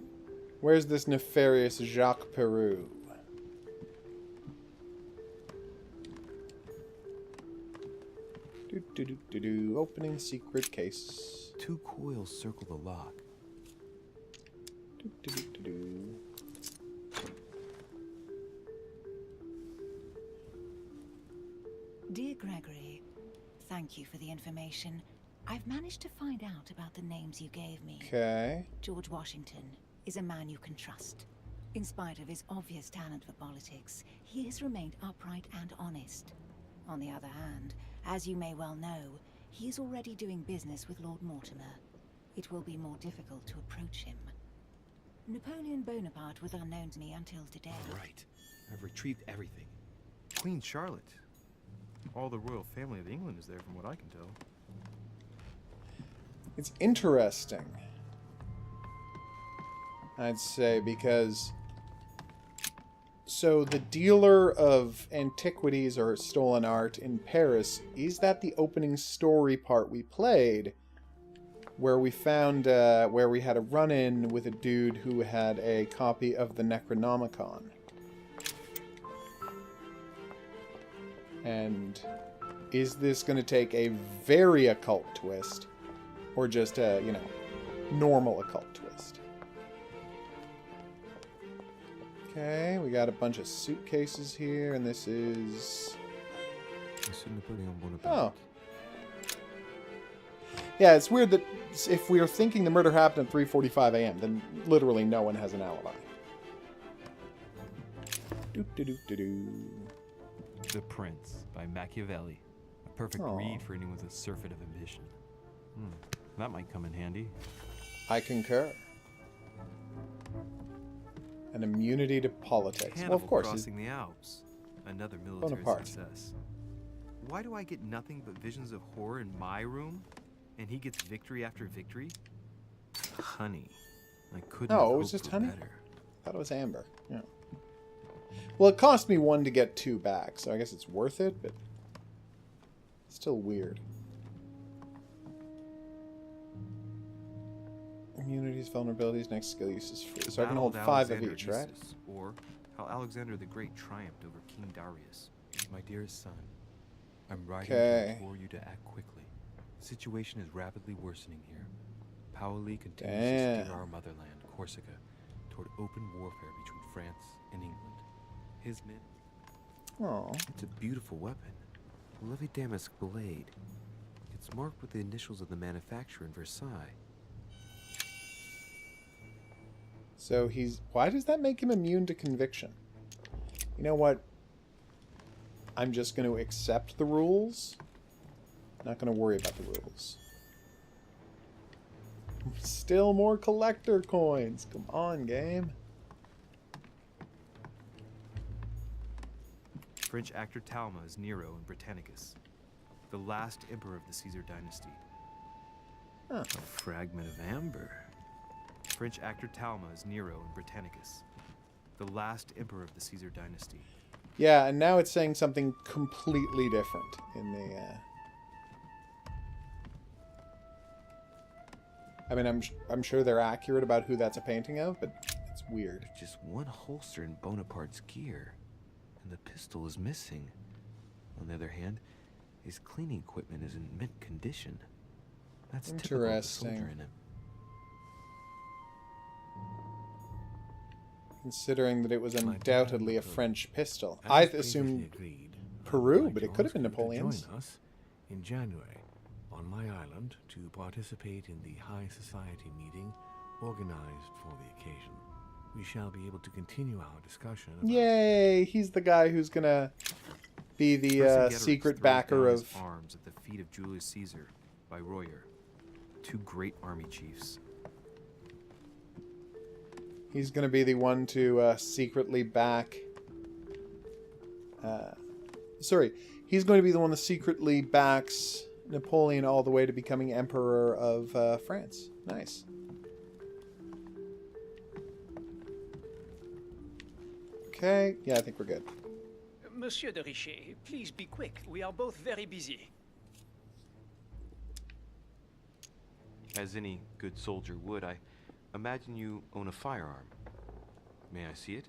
Where's this nefarious Jacques Peru? Opening secret case. 2 coils circle the lock. Dear Gregory, thank you for the information. I've managed to find out about the names you gave me. Okay. George Washington is a man you can trust. In spite of his obvious talent for politics, he has remained upright and honest. On the other hand, as you may well know, he is already doing business with Lord Mortimer. It will be more difficult to approach him. Napoleon Bonaparte was unknown to me until today. Right. I've retrieved everything. Queen Charlotte. All the royal family of England is there from what I can tell. It's interesting, I'd say, because... So, the dealer of antiquities or stolen art in Paris, is that the opening story part we played? Where we found, where we had a run-in with a dude who had a copy of the Necronomicon. And is this going to take a very occult twist? Or just a, you know, normal occult twist? Okay, we got a bunch of suitcases here, and this is... Oh. Yeah, it's weird that if we are thinking the murder happened at 3:45 a.m., then literally no one has an alibi. The Prince by Machiavelli. A perfect read for anyone with a surfeit of ambition. That might come in handy. I concur. An immunity to politics. Hannibal, well, of course. Crossing the Alps. Another military Bonaparte. success. Why do I get nothing but visions of horror in my room? And he gets victory after victory? Honey. I couldn't No, have it was hoped just for honey? better. I thought it was amber. Yeah. Well, it cost me 1 to get 2 back, so I guess it's worth it, but still weird. Immunities, vulnerabilities, next skill use is free. So I can hold 5 of each, right? Or how Alexander the Great triumphed over King Darius. My dearest son, I'm writing to implore you to act quickly. The situation is rapidly worsening here. Paoli continues to steer our motherland, Corsica, toward open warfare between France and England. His men... Oh. It's a beautiful weapon. A lovely damask blade. It's marked with the initials of the manufacturer in Versailles. So he's... Why does that make him immune to conviction? You know what? I'm just going to accept the rules. Not going to worry about the rules. Still more collector coins. Come on, game. French actor Talma is Nero in Britannicus, the last emperor of the Caesar dynasty. Huh. A fragment of amber. French actor Talma is Nero in Britannicus, the last emperor of the Caesar dynasty. Yeah, and now it's saying something completely different in the... I mean, I'm sure they're accurate about who that's a painting of, but it's weird. There's just one holster in Bonaparte's gear, and the pistol is missing. On the other hand, his cleaning equipment is in mint condition. That's typical of a soldier in him. Considering that it was undoubtedly a French pistol. I assumed Peru, but it could have been Napoleon's. Join us in January on my island to participate in the High Society meeting organized for the occasion. We shall be able to continue our discussion. Yay! He's the guy who's gonna be the secret backer of Arms at the feet of Julius Caesar by Royer, 2 great army chiefs. He's going to be the one to secretly back... he's going to be the one that secretly backs Napoleon all the way to becoming Emperor of France. Nice. Okay, yeah, I think we're good. Monsieur de Richet, please be quick. We are both very busy. As any good soldier would, I imagine you own a firearm. May I see it?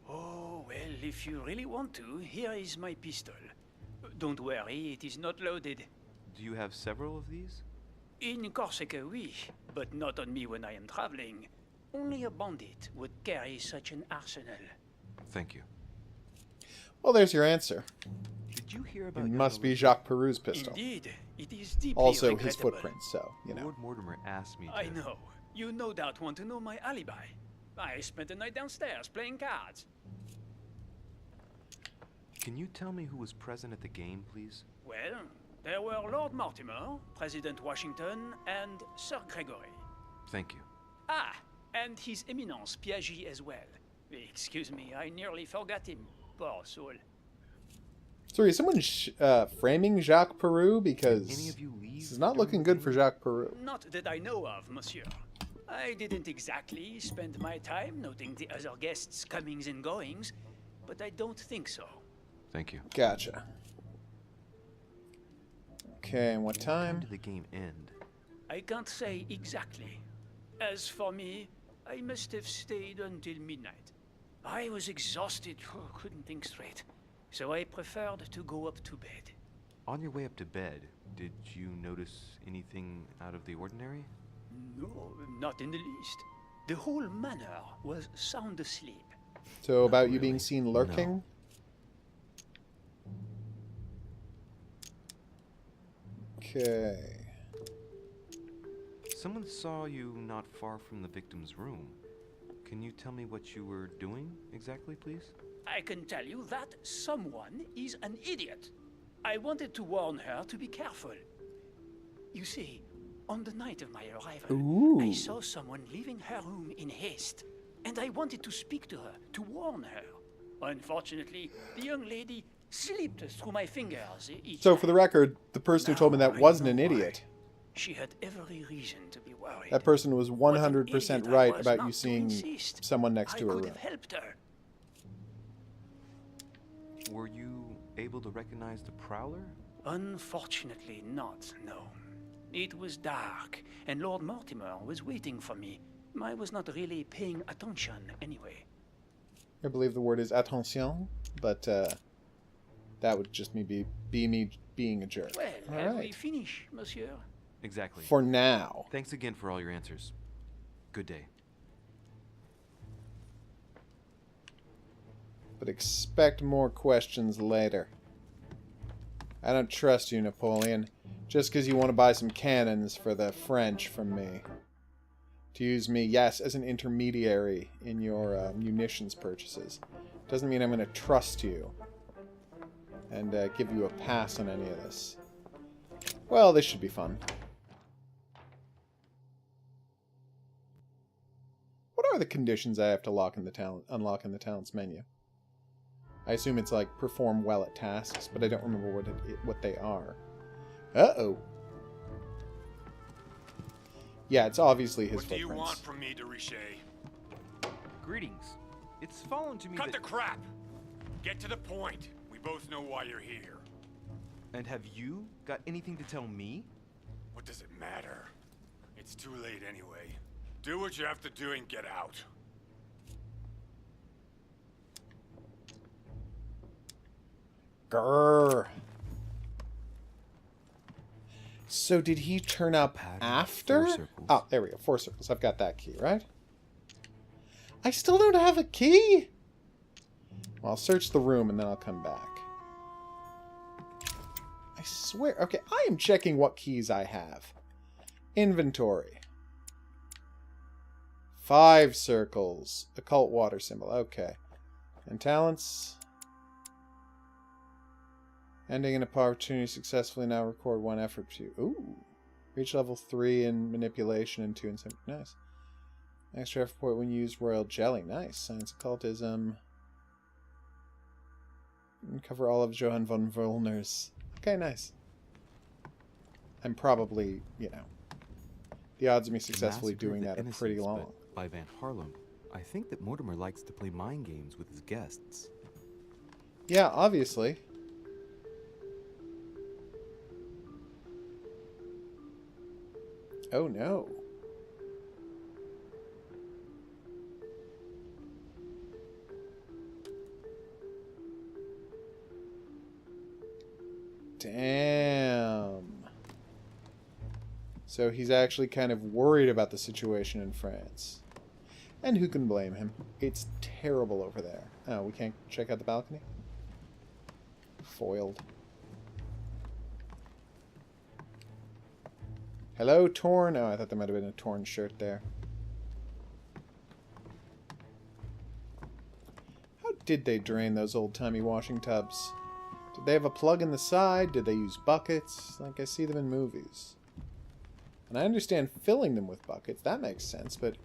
Oh, well, if you really want to, here is my pistol. Don't worry, it is not loaded. Do you have several of these? In Corsica, oui, but not on me when I am traveling. Only a bandit would carry such an arsenal. Thank you. Well, there's your answer. Did you hear about It must be Jacques Perou's pistol. Indeed, it is deeply Also his regrettable. footprints, so, you know. Lord Mortimer asked me to... I know. You no doubt want to know my alibi. I spent the night downstairs playing cards. Can you tell me who was present at the game, please? Well, there were Lord Mortimer, President Washington, and Sir Gregory. Thank you. Ah, and His Eminence Piaget as well. Excuse me, I nearly forgot him. Poor soul. Sorry, is someone framing Jacques Perou? Because Any of you leave this is not looking good for Jacques Perou. Not that I know of, monsieur. I didn't exactly spend my time noting the other guests' comings and goings, but I don't think so. Thank you. Gotcha. Okay, and what When time? did the game end? I can't say exactly. As for me, I must have stayed until midnight. I was exhausted, couldn't think straight, so I preferred to go up to bed. On your way up to bed, did you notice anything out of the ordinary? No, not in the least. The whole manor was sound asleep. So about you being seen lurking? Okay. Someone saw you not far from the victim's room. Can you tell me what you were doing exactly, please? I can tell you that someone is an idiot. I wanted to warn her to be careful. You see, on the night of my arrival, I saw someone leaving her room in haste, and I wanted to speak to her, to warn her. Unfortunately, the young lady slipped through my fingers each So for the record, the person who told me that wasn't an idiot. She had every reason to be worried. That person was 100% idiot I right was about not you to seeing insist. someone next I to her could room. have helped her. Were you able to recognize the prowler? Unfortunately not, no. It was dark, and Lord Mortimer was waiting for me. I was not really paying attention anyway. I believe the word is attention, but that would just be me being a jerk. Well, have we finished, monsieur? Exactly. For now. Thanks again for all your answers. Good day. But expect more questions later. I don't trust you, Napoleon. Just because you want to buy some cannons for the French from me. To use me, yes, as an intermediary in your munitions purchases. Doesn't mean I'm going to trust you. And give you a pass on any of this. Well, this should be fun. What are the conditions I have to unlock in the talents menu? I assume it's like perform well at tasks, but I don't remember what they are. Uh-oh. Yeah, it's obviously his footprints. What do you want from me, de Richet? Greetings. It's fallen to me Cut that... the crap! Get to the point. We both know why you're here. And have you got anything to tell me? What does it matter? It's too late anyway. Do what you have to do and get out. Grrr. So did he turn up after? Oh, there we go. 4 circles. I've got that key, right? I still don't have a key? Well, I'll search the room and then I'll come back. I swear. Okay, I am checking what keys I have. Inventory. 5 circles. Occult water symbol. Okay. And talents. Ending an opportunity successfully. Now record 1 effort to... Ooh. Reach level 3 in manipulation and 2 in... Nice. Extra effort point when you use royal jelly. Nice. Science occultism. Cover all of Johann von Wollner's. Okay, nice. I'm probably, you know, the odds of me successfully doing that are pretty long. By Van Harlem, I think that Mortimer likes to play mind games with his guests. Yeah, obviously. Oh no. Damn. So he's actually kind of worried about the situation in France. And who can blame him? It's terrible over there. Oh, we can't check out the balcony? Foiled. Hello, torn. Oh, I thought there might have been a torn shirt there. How did they drain those old-timey washing tubs? Did they have a plug in the side? Did they use buckets? Like I see them in movies. And I understand filling them with buckets. That makes sense, but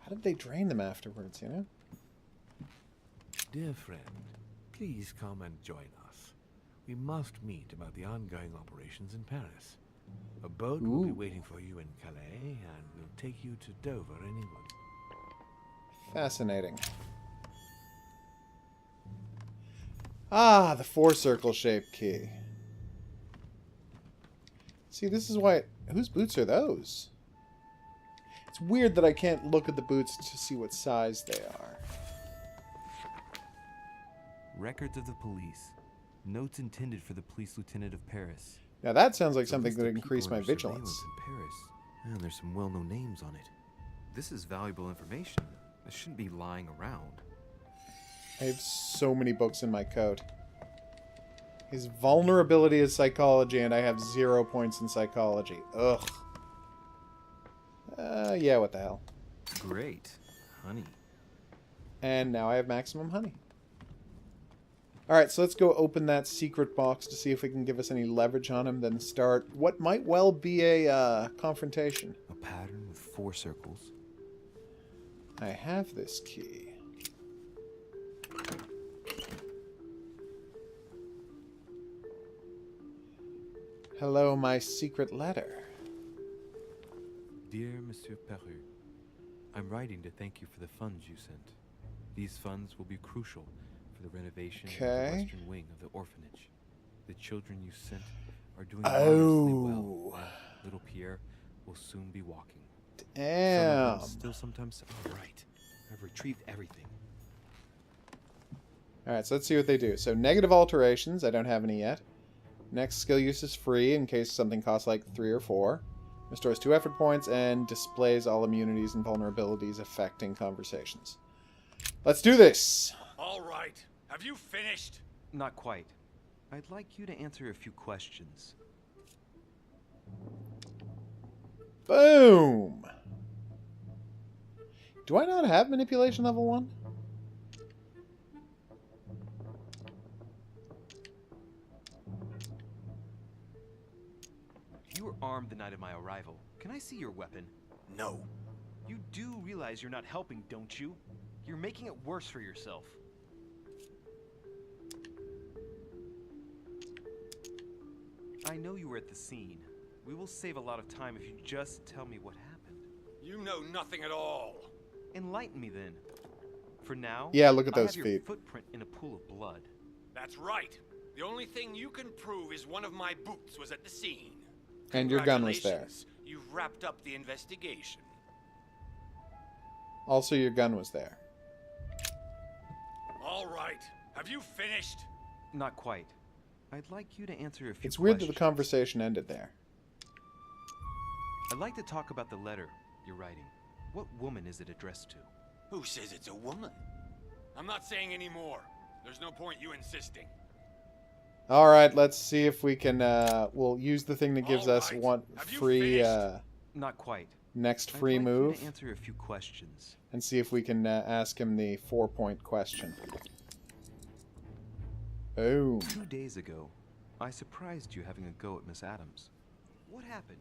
how did they drain them afterwards, you know? Dear friend, please come and join us. We must meet about the ongoing operations in Paris. A boat will be waiting for you in Calais and will take you to Dover in England. Fascinating. Ah, the 4-circle shaped key. See, this is why... Whose boots are those? It's weird that I can't look at the boots to see what size they are. Records of the police. Notes intended for the police lieutenant of Paris. Now that sounds like something that would increase my vigilance. In Paris. And there's some well-known names on it. This is valuable information. It shouldn't be lying around. I have so many books in my coat. His vulnerability is psychology, and I have 0 points in psychology. Ugh. Yeah, what the hell. Great. Honey. And now I have maximum honey. Alright, so let's go open that secret box to see if we can give us any leverage on him, then start what might well be a confrontation. A pattern with 4 circles. I have this key. Hello, my secret letter. Dear Monsieur Peru, I'm writing to thank you for the funds you sent. These funds will be crucial for the renovation of the western wing of the orphanage. The children you sent are doing marvelously well. Little Pierre will soon be walking. Damn. Still sometimes... Oh, right. I've retrieved everything. Alright, so let's see what they do. So negative alterations. I don't have any yet. Next skill use is free in case something costs like 3 or 4. Restores 2 effort points and displays all immunities and vulnerabilities affecting conversations. Let's do this! All right. Have you finished? Not quite. I'd like you to answer a few questions. Boom! Do I not have manipulation level 1? You were armed the night of my arrival. Can I see your weapon? No. You do realize you're not helping, don't you? You're making it worse for yourself. I know you were at the scene. We will save a lot of time if you just tell me what happened. You know nothing at all. Enlighten me then. For now, yeah, look at those I have feet. Your footprint in a pool of blood. That's right. The only thing you can prove is one of my boots was at the scene. And your gun was there. You've wrapped up the investigation. Also, your gun was there. All right. Have you finished? Not quite. I'd like you to answer a few It's weird that questions. the conversation ended there. I'd like to talk about the letter you're writing. What woman is it addressed to? Who says it's a woman? I'm not saying any more. There's no point you insisting. Alright, let's see if we can, we'll use the thing that gives us one free, Not quite. next free I'd like move. You to answer a few questions. And see if we can ask him the 4-point question. Boom. 2 days ago, I surprised you having a go at Miss Adams. What happened?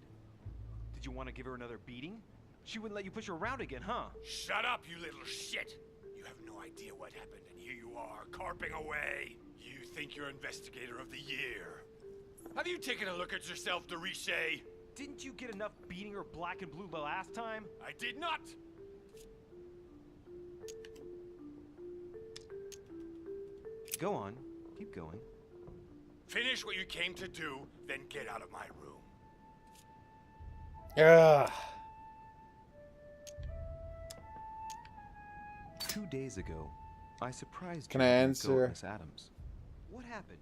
Did you want to give her another beating? She wouldn't let you push her around again, huh? Shut up, you little shit! You have no idea what happened, and here you are, carping away. You think you're investigator of the year. Have you taken a look at yourself, Dorishe? Didn't you get enough beating her black and blue the last time? I did not! Go on. Keep going. Finish what you came to do, then get out of my room. Ugh. 2 days ago, I surprised Can you I with answer? Miss Adams. What happened?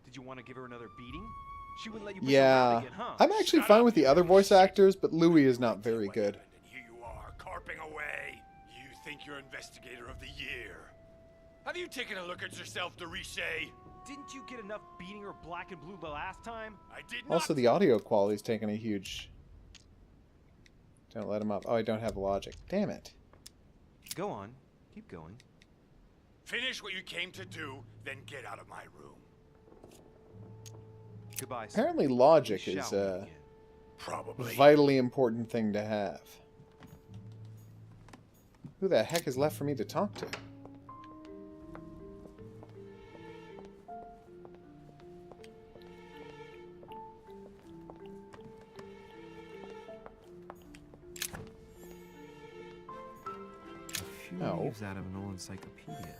Did you want to give her another beating? She wouldn't let you push her Yeah. around again, huh? I'm actually fine with the other voice actors, but Louis is not very good. And here you are, carping away. You think you're investigator of the year. Have you taken a look at yourself, Dorishe? Didn't you get enough beating her black and blue the last time? I did not. Also, the audio quality's taking a huge... Don't let him up. Oh, I don't have logic. Damn it. Go on. Keep going. Finish what you came to do, then get out of my room. Goodbye, sir. Apparently logic Shall is we a begin? Probably. vitally important thing to have. Who the heck is left for me to talk to? A few No. leaves out of an old encyclopedia.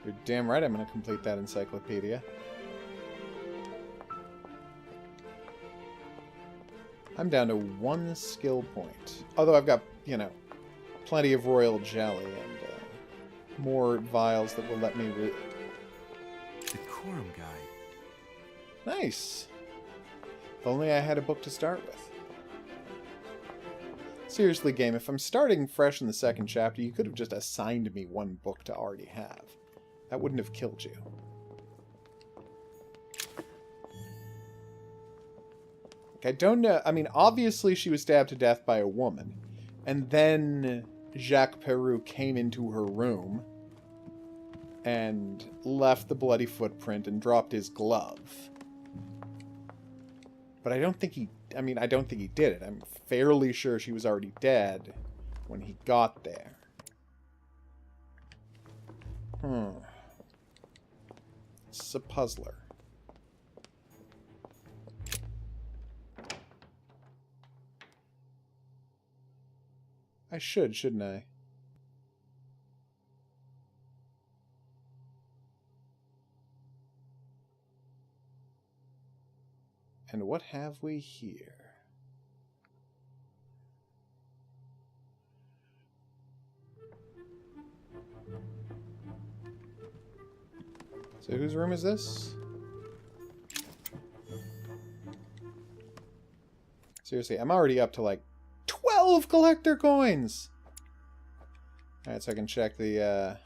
You're damn right I'm going to complete that encyclopedia. I'm down to 1 skill point. Although I've got, you know, plenty of royal jelly and more vials that will let me Decorum guide. Nice. If only I had a book to start with. Seriously, game, if I'm starting fresh in the 2nd chapter, you could have just assigned me 1 book to already have. That wouldn't have killed you. I don't know. I mean, obviously she was stabbed to death by a woman. And then Jacques Peroux came into her room and left the bloody footprint and dropped his glove. But I don't think he... I mean, I don't think he did it. I'm fairly sure she was already dead when he got there. This is a puzzler. I should, shouldn't I? And what have we here? So whose room is this? Seriously, I'm already up to like 12 collector coins! Alright, so I can check the,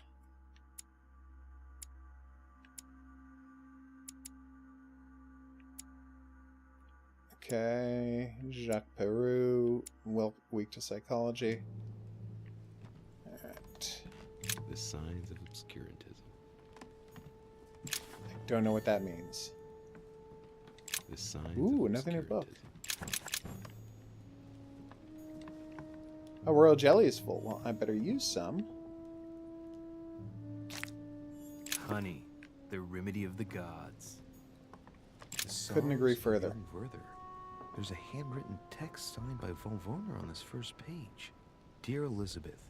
Okay, Jacques Peroux, well, weak to psychology. Alright. The signs of obscurantism. I don't know what that means. The signs Ooh, of another new book. obscurantism. Oh, royal jelly is full. Well, I better use some. Honey, the remedy of the gods. Couldn't agree further. There's a handwritten text signed by Von Wohner on this first page. Dear Elizabeth,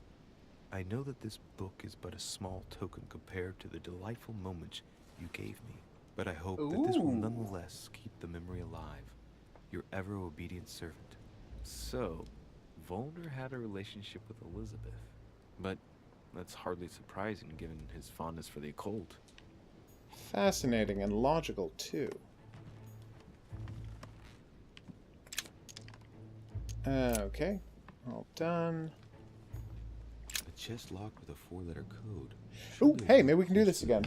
I know that this book is but a small token compared to the delightful moments you gave me, but I hope that this will nonetheless keep the memory alive. Your ever obedient servant. So, Wohner had a relationship with Elizabeth, but that's hardly surprising given his fondness for the occult. Fascinating and logical, too. Okay, all done. A chest locked with a 4-letter code. Ooh, hey, maybe we can do this again.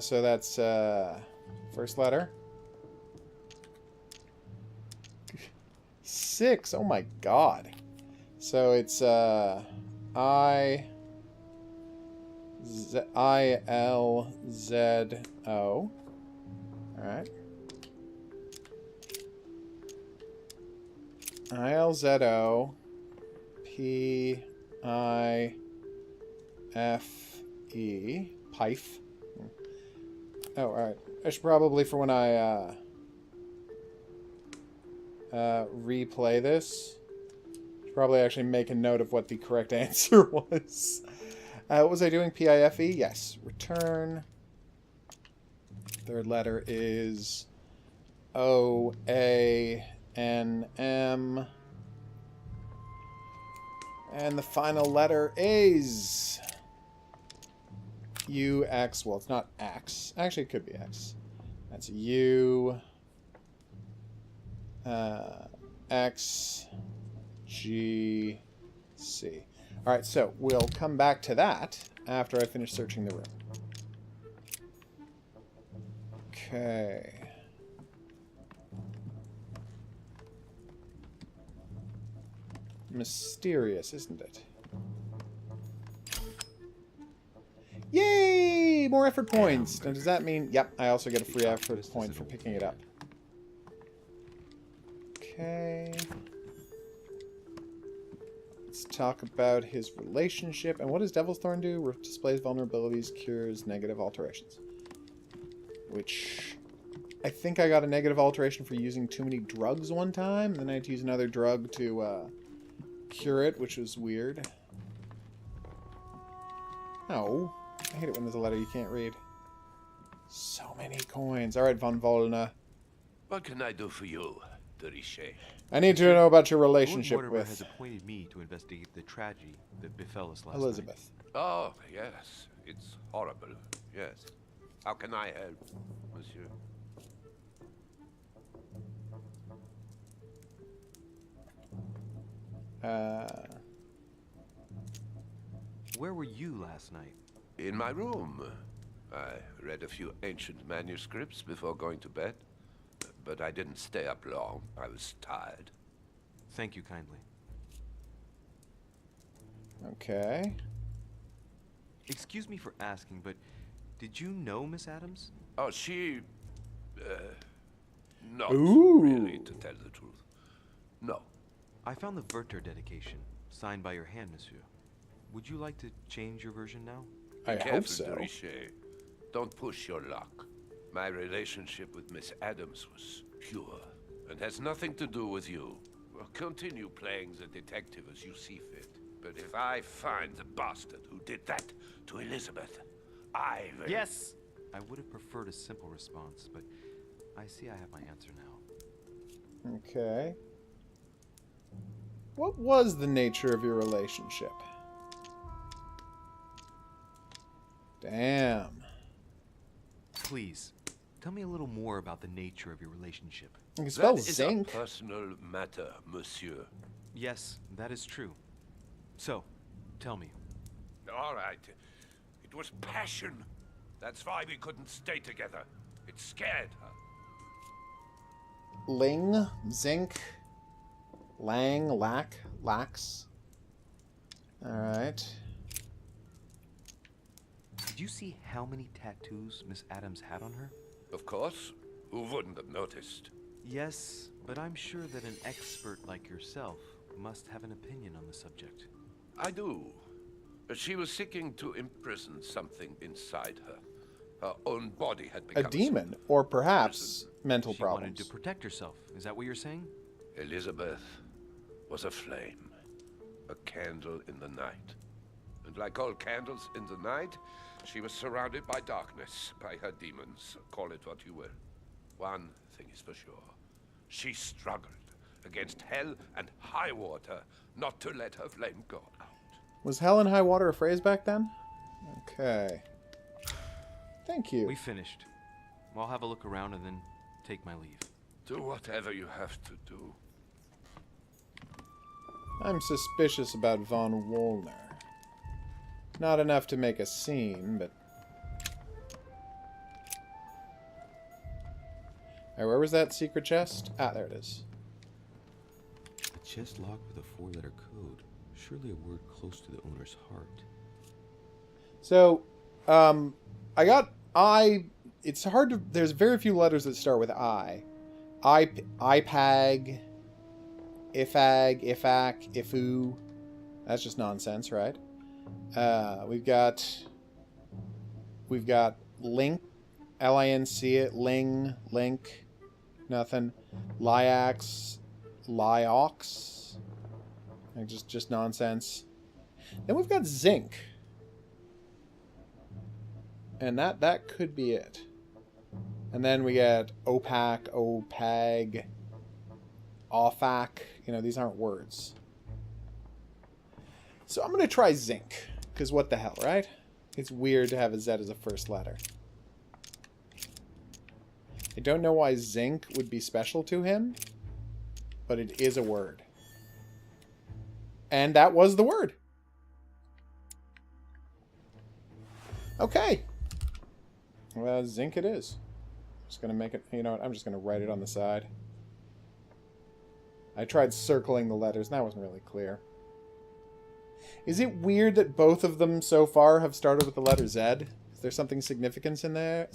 So that's, first letter. 6, oh my god. So it's, I-L-Z-O. Alright. ILZO PIFE. Pife. Oh, alright. I should probably, for when I replay this, should probably actually make a note of what the correct answer was. What was I doing? PIFE? Yes. Return. Third letter is OANM. And the final letter is UX. Well, it's not X. Actually, it could be X. That's U X G C. All right, so we'll come back to that after I finish searching the room. Okay. Mysterious, isn't it? Yay! More effort points. Now, does that mean... Yep, I also get a free effort point for picking it up. Okay. Let's talk about his relationship. And what does Devil's Thorn do? Displays vulnerabilities, cures negative alterations. Which... I think I got a negative alteration for using too many drugs one time. And then I had to use another drug to cure it, which was weird. Oh. I hate it when there's a letter you can't read. So many coins. Alright, Von Volna. What can I do for you, Derichet? I need to know about your relationship Lord Mortimer with has appointed me to investigate the tragedy that befell us last Elizabeth. night. Oh, yes. It's horrible. Yes. How can I help, monsieur? Where were you last night? In my room. I read a few ancient manuscripts before going to bed. But I didn't stay up long. I was tired. Thank you kindly. Okay. Excuse me for asking, but did you know Miss Adams? Oh, she... not Ooh. really, to tell the truth. No. I found the Werther dedication, signed by your hand, monsieur. Would you like to change your version now? I hope so. Derichet. Don't push your luck. My relationship with Miss Adams was pure and has nothing to do with you. Well, continue playing the detective as you see fit. But if I find the bastard who did that to Elizabeth, I will... Yes! I would have preferred a simple response, but I see I have my answer now. Okay. What was the nature of your relationship? Damn. Please, tell me a little more about the nature of your relationship. You can spell That is zinc. a personal matter, monsieur. Yes, that is true. So, tell me. All right. It was passion. That's why we couldn't stay together. It scared her. Ling, zinc, lang, lack, lax. Alright. Did you see how many tattoos Miss Adams had on her? Of course. Who wouldn't have noticed? Yes, but I'm sure that an expert like yourself must have an opinion on the subject. I do. She was seeking to imprison something inside her. Her own body had become A demon, or perhaps mental She wanted problems. to protect herself. Is that what you're saying? Elizabeth was a flame, a candle in the night. And like all candles in the night, she was surrounded by darkness, by her demons. Call it what you will. One thing is for sure. She struggled against hell and high water not to let her flame go out. Was hell and high water a phrase back then? Okay. Thank you. We finished. I'll have a look around and then take my leave. Do whatever you have to do. I'm suspicious about Von Wollner. Not enough to make a scene, but... Alright, where was that secret chest? Ah, there it is. A chest locked with a 4-letter code. Surely a word close to the owner's heart. So, I got I. It's hard to. There's very few letters that start with I. IPAG, Ifag, Ifak, Ifu. That's just nonsense, right? We've got Link, L-I-N-C, Ling, Link, nothing. Lyax, Lyox. Just nonsense. Then we've got Zinc. And that could be it. And then we get Opak, Opag, Ofak. You know, these aren't words. So I'm going to try Zinc. Because what the hell, right? It's weird to have a Z as a first letter. I don't know why Zinc would be special to him. But it is a word. And that was the word. Okay. Well, Zinc it is. Just going to make it... You know what? I'm just going to write it on the side. I tried circling the letters, and that wasn't really clear. Is it weird that both of them so far have started with the letter Z? Is there something significant in there,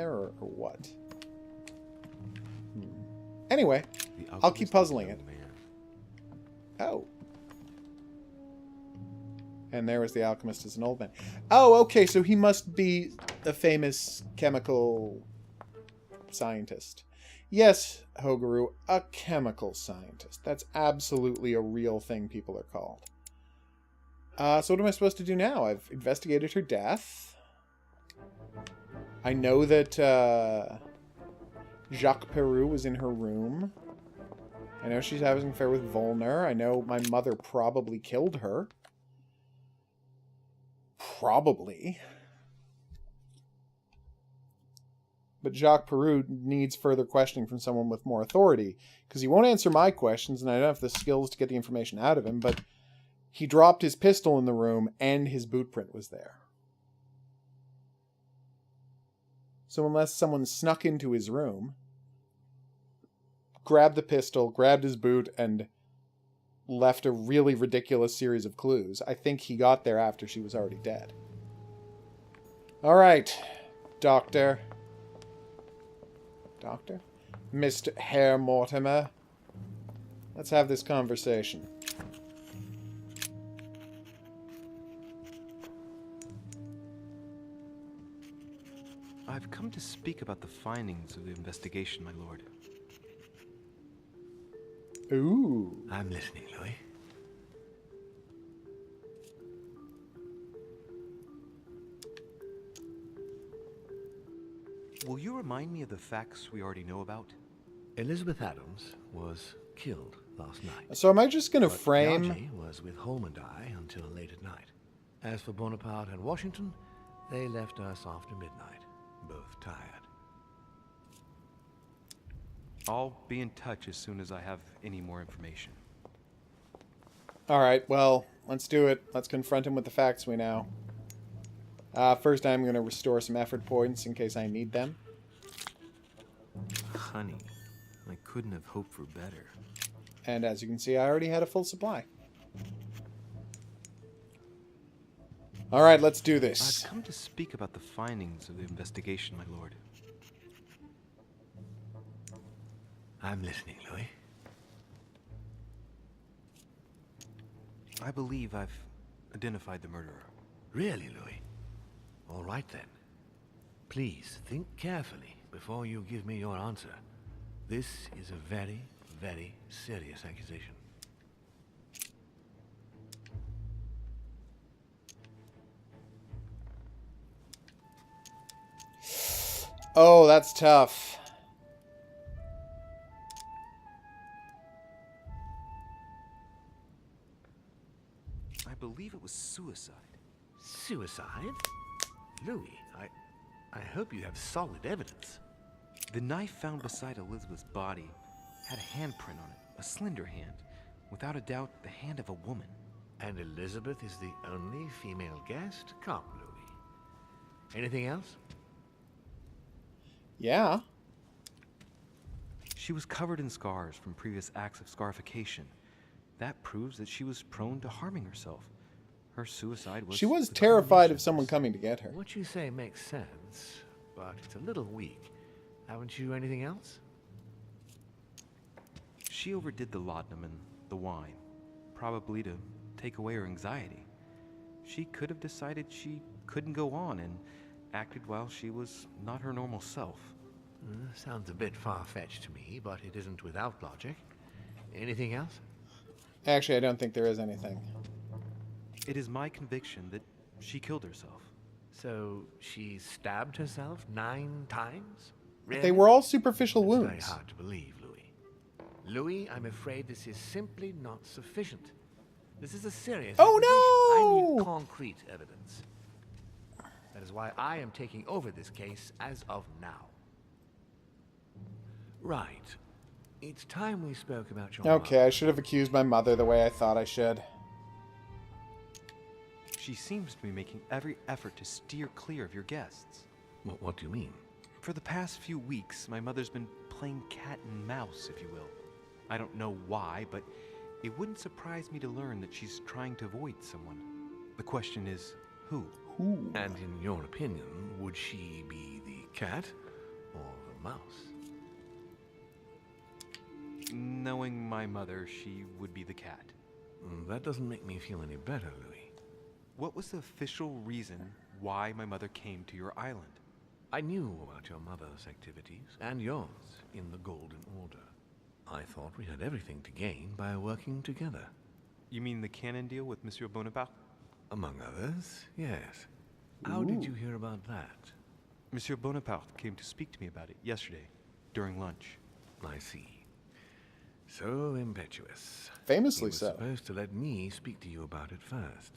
or what? Anyway, I'll keep puzzling it. Oh. And there was the alchemist as an old man. Oh, okay, so he must be a famous chemical scientist. Yes, HOGuru, a chemical scientist. That's absolutely a real thing people are called. So what am I supposed to do now? I've investigated her death. I know that Jacques Peru was in her room. I know she's having an affair with Volner. I know my mother probably killed her. Probably. But Jacques Peru needs further questioning from someone with more authority. Because he won't answer my questions, and I don't have the skills to get the information out of him, but he dropped his pistol in the room, and his boot print was there. So unless someone snuck into his room, grabbed the pistol, grabbed his boot, and left a really ridiculous series of clues, I think he got there after she was already dead. Alright, Doctor. Doctor? Mr. Herr Mortimer. Let's have this conversation. I've come to speak about the findings of the investigation, my lord. Ooh. I'm listening, Louis. Will you remind me of the facts we already know about? Elizabeth Adams was killed last night. So am I just going to frame... Piaggi was with Holm and I until late at night. As for Bonaparte and Washington, they left us after midnight, both tired. I'll be in touch as soon as I have any more information. Alright, well, let's do it. Let's confront him with the facts we know. First, I'm going to restore some effort points in case I need them. Honey, I couldn't have hoped for better. And as you can see, I already had a full supply. Alright, let's do this. I've come to speak about the findings of the investigation, my lord. I'm listening, Louis. I believe I've identified the murderer. Really, Louis? All right, then. Please, think carefully before you give me your answer. This is a very, very serious accusation. Oh, that's tough. I believe it was suicide. Suicide? Louis, I hope you have solid evidence. The knife found beside Elizabeth's body had a handprint on it, a slender hand. Without a doubt, the hand of a woman. And Elizabeth is the only female guest? Come, Louis. Anything else? Yeah. She was covered in scars from previous acts of scarification. That proves that she was prone to harming herself. Her suicide was... She was terrified of someone coming to get her. What you say makes sense, but it's a little weak. Haven't you anything else? She She overdid the laudanum and the wine, probably to take away her anxiety. She could have decided she couldn't go on and acted while she was not her normal self. Sounds a bit far-fetched to me, but it isn't without logic. Anything else? Actually, I don't think there is anything. It is my conviction that she killed herself. So she stabbed herself 9 times? Really? They were all superficial It's wounds. very hard to believe, Louis. Louis, I'm afraid this is simply not sufficient. This is a serious accusation. I need concrete evidence. That is why I am taking over this case as of now. Right. It's time we spoke about your Okay, mother. I should have accused my mother the way I thought I should. She seems to be making every effort to steer clear of your guests. What do you mean? For the past few weeks, my mother's been playing cat and mouse, if you will. I don't know why, but it wouldn't surprise me to learn that she's trying to avoid someone. The question is, who? Who? And in your opinion, would she be the cat or the mouse? Knowing my mother, she would be the cat. That doesn't make me feel any better, Louis. What was the official reason why my mother came to your island? I knew about your mother's activities, and yours, in the Golden Order. I thought we had everything to gain by working together. You mean the canon deal with Monsieur Bonaparte? Among others, yes. How did you hear about that? Monsieur Bonaparte came to speak to me about it yesterday, during lunch. I see. So impetuous. Famously He was so. supposed to let me speak to you about it first.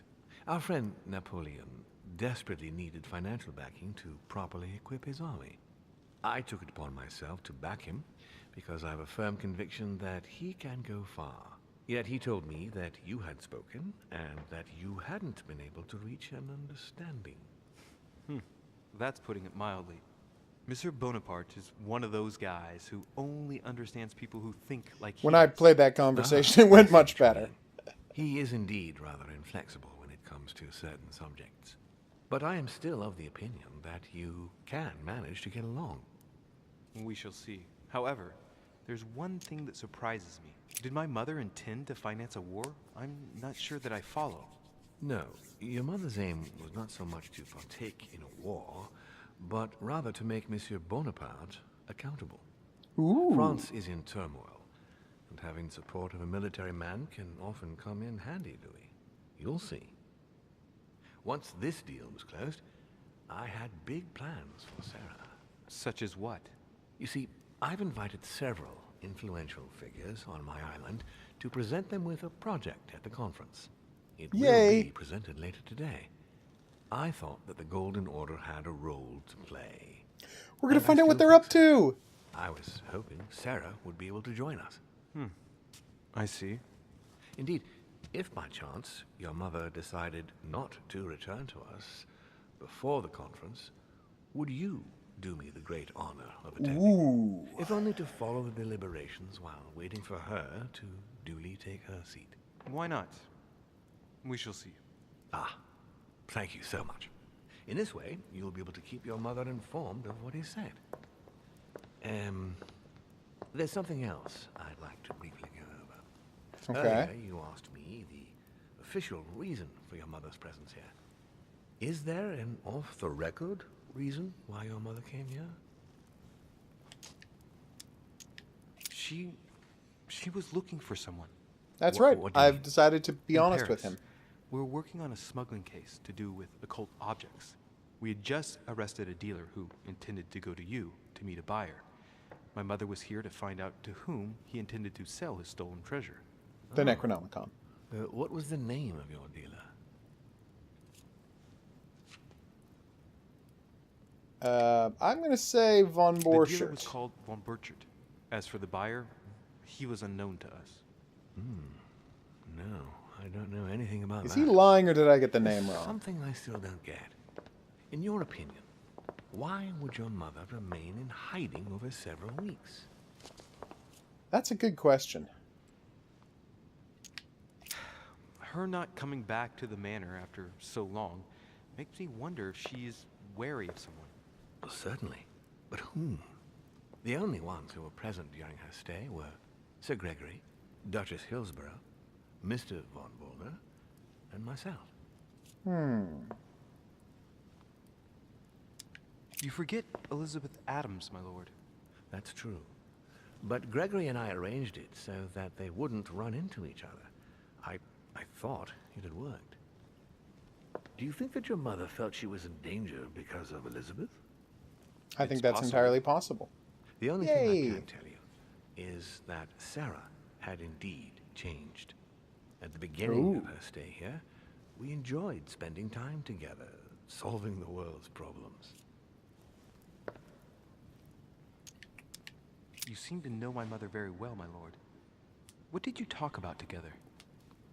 Our friend Napoleon desperately needed financial backing to properly equip his army. I took it upon myself to back him because I have a firm conviction that he can go far. Yet he told me that you had spoken and that you hadn't been able to reach an understanding. That's putting it mildly. Monsieur Bonaparte is one of those guys who only understands people who think like he When I does. played that conversation, it went much better. He is indeed rather inflexible when it comes to certain subjects. But I am still of the opinion that you can manage to get along. We shall see. However, there's one thing that surprises me. Did my mother intend to finance a war? I'm not sure that I follow. No, your mother's aim was not so much to partake in a war, but rather to make Monsieur Bonaparte accountable. Ooh. France is in turmoil, and having support of a military man can often come in handy, Louis. You'll see. Once this deal was closed, I had big plans for Sarah. Such as what? You see, I've invited several influential figures on my island to present them with a project at the conference. It will be presented later today. I thought that the Golden Order had a role to play. We're going to And find I out what still they're think up to. I was hoping Sarah would be able to join us. I see. Indeed, if by chance your mother decided not to return to us before the conference, would you do me the great honor of attending? Ooh. If only to follow the deliberations while waiting for her to duly take her seat. Why not? We shall see. Ah, thank you so much. In this way, you'll be able to keep your mother informed of what is said. There's something else I'd like to briefly go over. Okay. Earlier, you asked me the official reason for your mother's presence here. Is there an off-the-record reason why your mother came here? She was looking for someone. That's What- right. what do you I've mean? decided to be In honest with Paris. him. We were working on a smuggling case to do with occult objects. We had just arrested a dealer who intended to go to you to meet a buyer. My mother was here to find out to whom he intended to sell his stolen treasure. The Necronomicon. What was the name of your dealer? I'm going to say Von The dealer was Borchert. called von Burchard. As for the buyer, he was unknown to us. No, I don't know anything about Is that. he lying or did I get the name There's wrong? Something I still don't get. In your opinion, why would your mother remain in hiding over several weeks? That's a good question. Her not coming back to the manor after so long makes me wonder if she is wary of someone. Well, certainly. But whom? The only ones who were present during her stay were Sir Gregory, Duchess Hillsborough, Mr. von Boulder, and myself. You forget Elizabeth Adams, my lord. That's true. But Gregory and I arranged it so that they wouldn't run into each other. I thought it had worked. Do you think that your mother felt she was in danger because of Elizabeth? I think that's entirely possible. The only thing I can tell you is that Sarah had indeed changed. At the beginning of her stay here, we enjoyed spending time together, solving the world's problems. You seem to know my mother very well, my lord. What did you talk about together?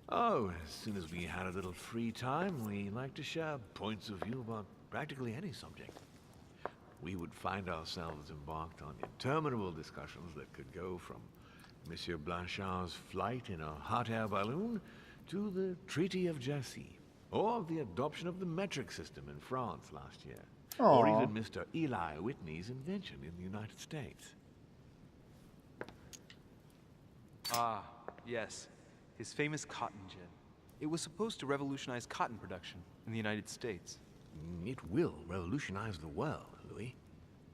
Oh, as soon as we had a little free time, we liked to share points of view about practically any subject. We would find ourselves embarked on interminable discussions that could go from Monsieur Blanchard's flight in a hot air balloon to the Treaty of Jassy, or the adoption of the metric system in France last year, or even Mr. Eli Whitney's invention in the United States. Ah, yes. His famous cotton gin. It was supposed to revolutionize cotton production in the United States. It will revolutionize the world, Louis.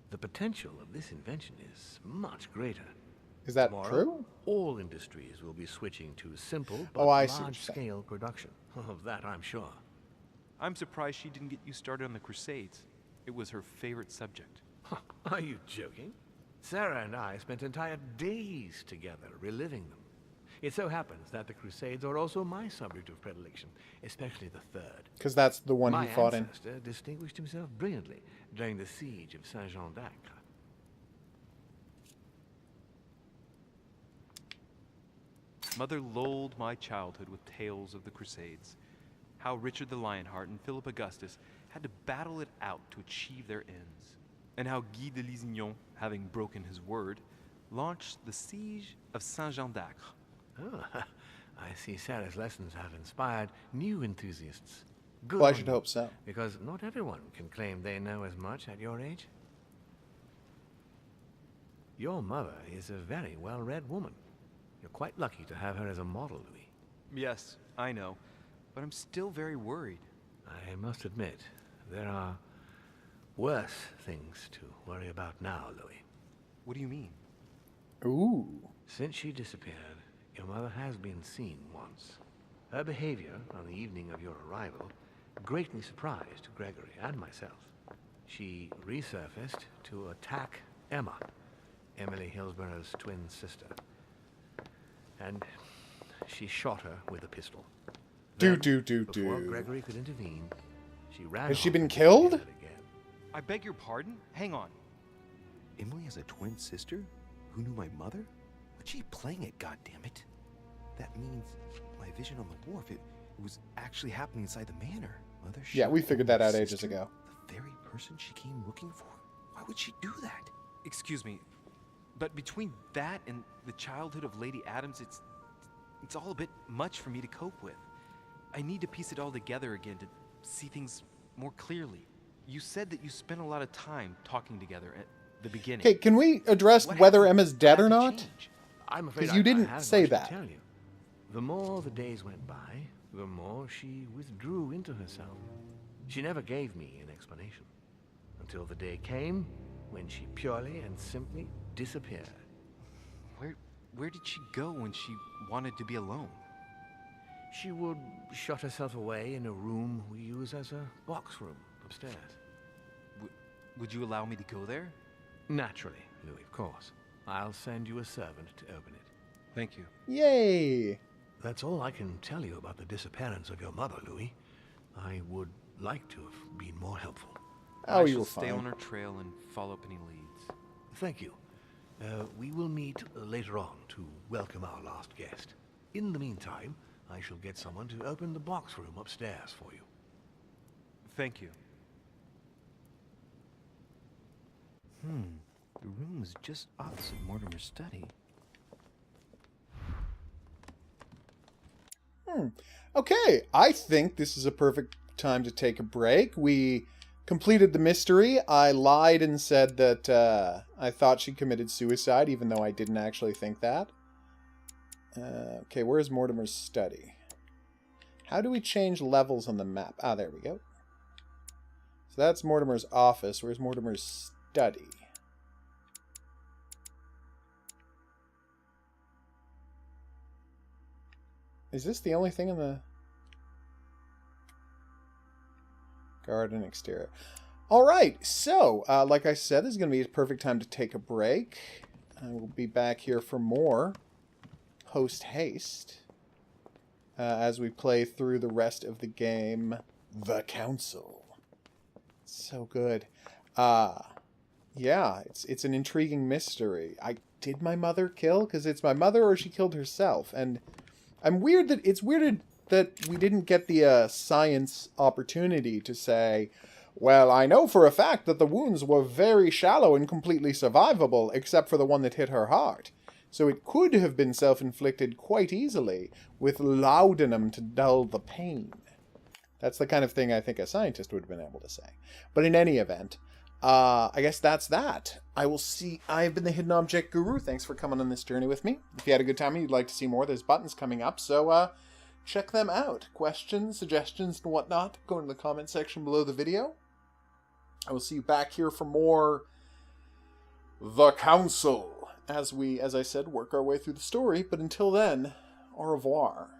The potential of this invention is much greater. Is that Tomorrow, true? all industries will be switching to simple but large-scale production. Of that, I'm sure. I'm surprised she didn't get you started on the Crusades. It was her favorite subject. Are you joking? Sarah and I spent entire days together reliving them. It so happens that the Crusades are also my subject of predilection, especially the third. Because that's the one he fought in. My ancestor distinguished himself brilliantly during the siege of Saint-Jean d'Acre. Mother lulled my childhood with tales of the Crusades. How Richard the Lionheart and Philip Augustus had to battle it out to achieve their ends. And how Guy de Lusignan, having broken his word, launched the siege of Saint-Jean d'Acre. Oh, I see Sarah's lessons have inspired new enthusiasts. Good Well, I should hope so. Because not everyone can claim they know as much at your age. Your mother is a very well-read woman. You're quite lucky to have her as a model, Louis. Yes, I know. But I'm still very worried. I must admit, there are worse things to worry about now, Louis. What do you mean? Ooh. Since she disappeared, your mother has been seen once. Her behavior on the evening of your arrival greatly surprised Gregory and myself. She resurfaced to attack Emma, Emily Hillsborough's twin sister. And she shot her with a pistol. Before Gregory could intervene, she ran. Has she been killed? I beg your pardon? Hang on. Emily has a twin sister who knew my mother? What's she playing at, goddammit? That means my vision on the wharf, it was actually happening inside the manor. Mother Yeah, we figured that out sister, ages ago. The very person she came looking for? Why would she do that? Excuse me, but between that and the childhood of Lady Adams, it's all a bit much for me to cope with. I need to piece it all together again to see things more clearly. You said that you spent a lot of time talking together at the beginning. Okay, can we address whether Emma's dead or not? I'm afraid Because you didn't I have say much that. To tell you. The more the days went by, the more she withdrew into herself. She never gave me an explanation. Until the day came when she purely and simply disappeared. Where did she go when she wanted to be alone? She would shut herself away in a room we use as a box room upstairs. Would you allow me to go there? Naturally, Louis, of course. I'll send you a servant to open it. Thank you. Yay! That's all I can tell you about the disappearance of your mother, Louis. I would like to have been more helpful. Oh, I you shall were stay fine. on her trail and follow up any leads. Thank you. We will meet later on to welcome our last guest. In the meantime, I shall get someone to open the box room upstairs for you. Thank you. The room is just opposite Mortimer's study. Okay, I think this is a perfect time to take a break. We completed the mystery. I lied and said that I thought she committed suicide, even though I didn't actually think that. Okay, where's Mortimer's study? How do we change levels on the map? Ah, there we go. So that's Mortimer's office. Where's Mortimer's study? Is this the only thing in the garden exterior? All right, so like I said, this is going to be a perfect time to take a break. We'll be back here for more post-haste as we play through the rest of the game, The Council. So good. Yeah, it's an intriguing mystery. Did my mother kill? Because it's my mother or she killed herself. And it's weird that we didn't get the science opportunity to say, well, I know for a fact that the wounds were very shallow and completely survivable, except for the one that hit her heart. So it could have been self-inflicted quite easily, with laudanum to dull the pain. That's the kind of thing I think a scientist would have been able to say. But in any event, I guess that's that. I've been the Hidden Object Guru. Thanks for coming on this journey with me. If you had a good time and you'd like to see more, there's buttons coming up, so check them out. Questions, suggestions, and whatnot, go into the comment section below the video. I will see you back here for more The Council, as we, as I said, work our way through the story. But until then, au revoir.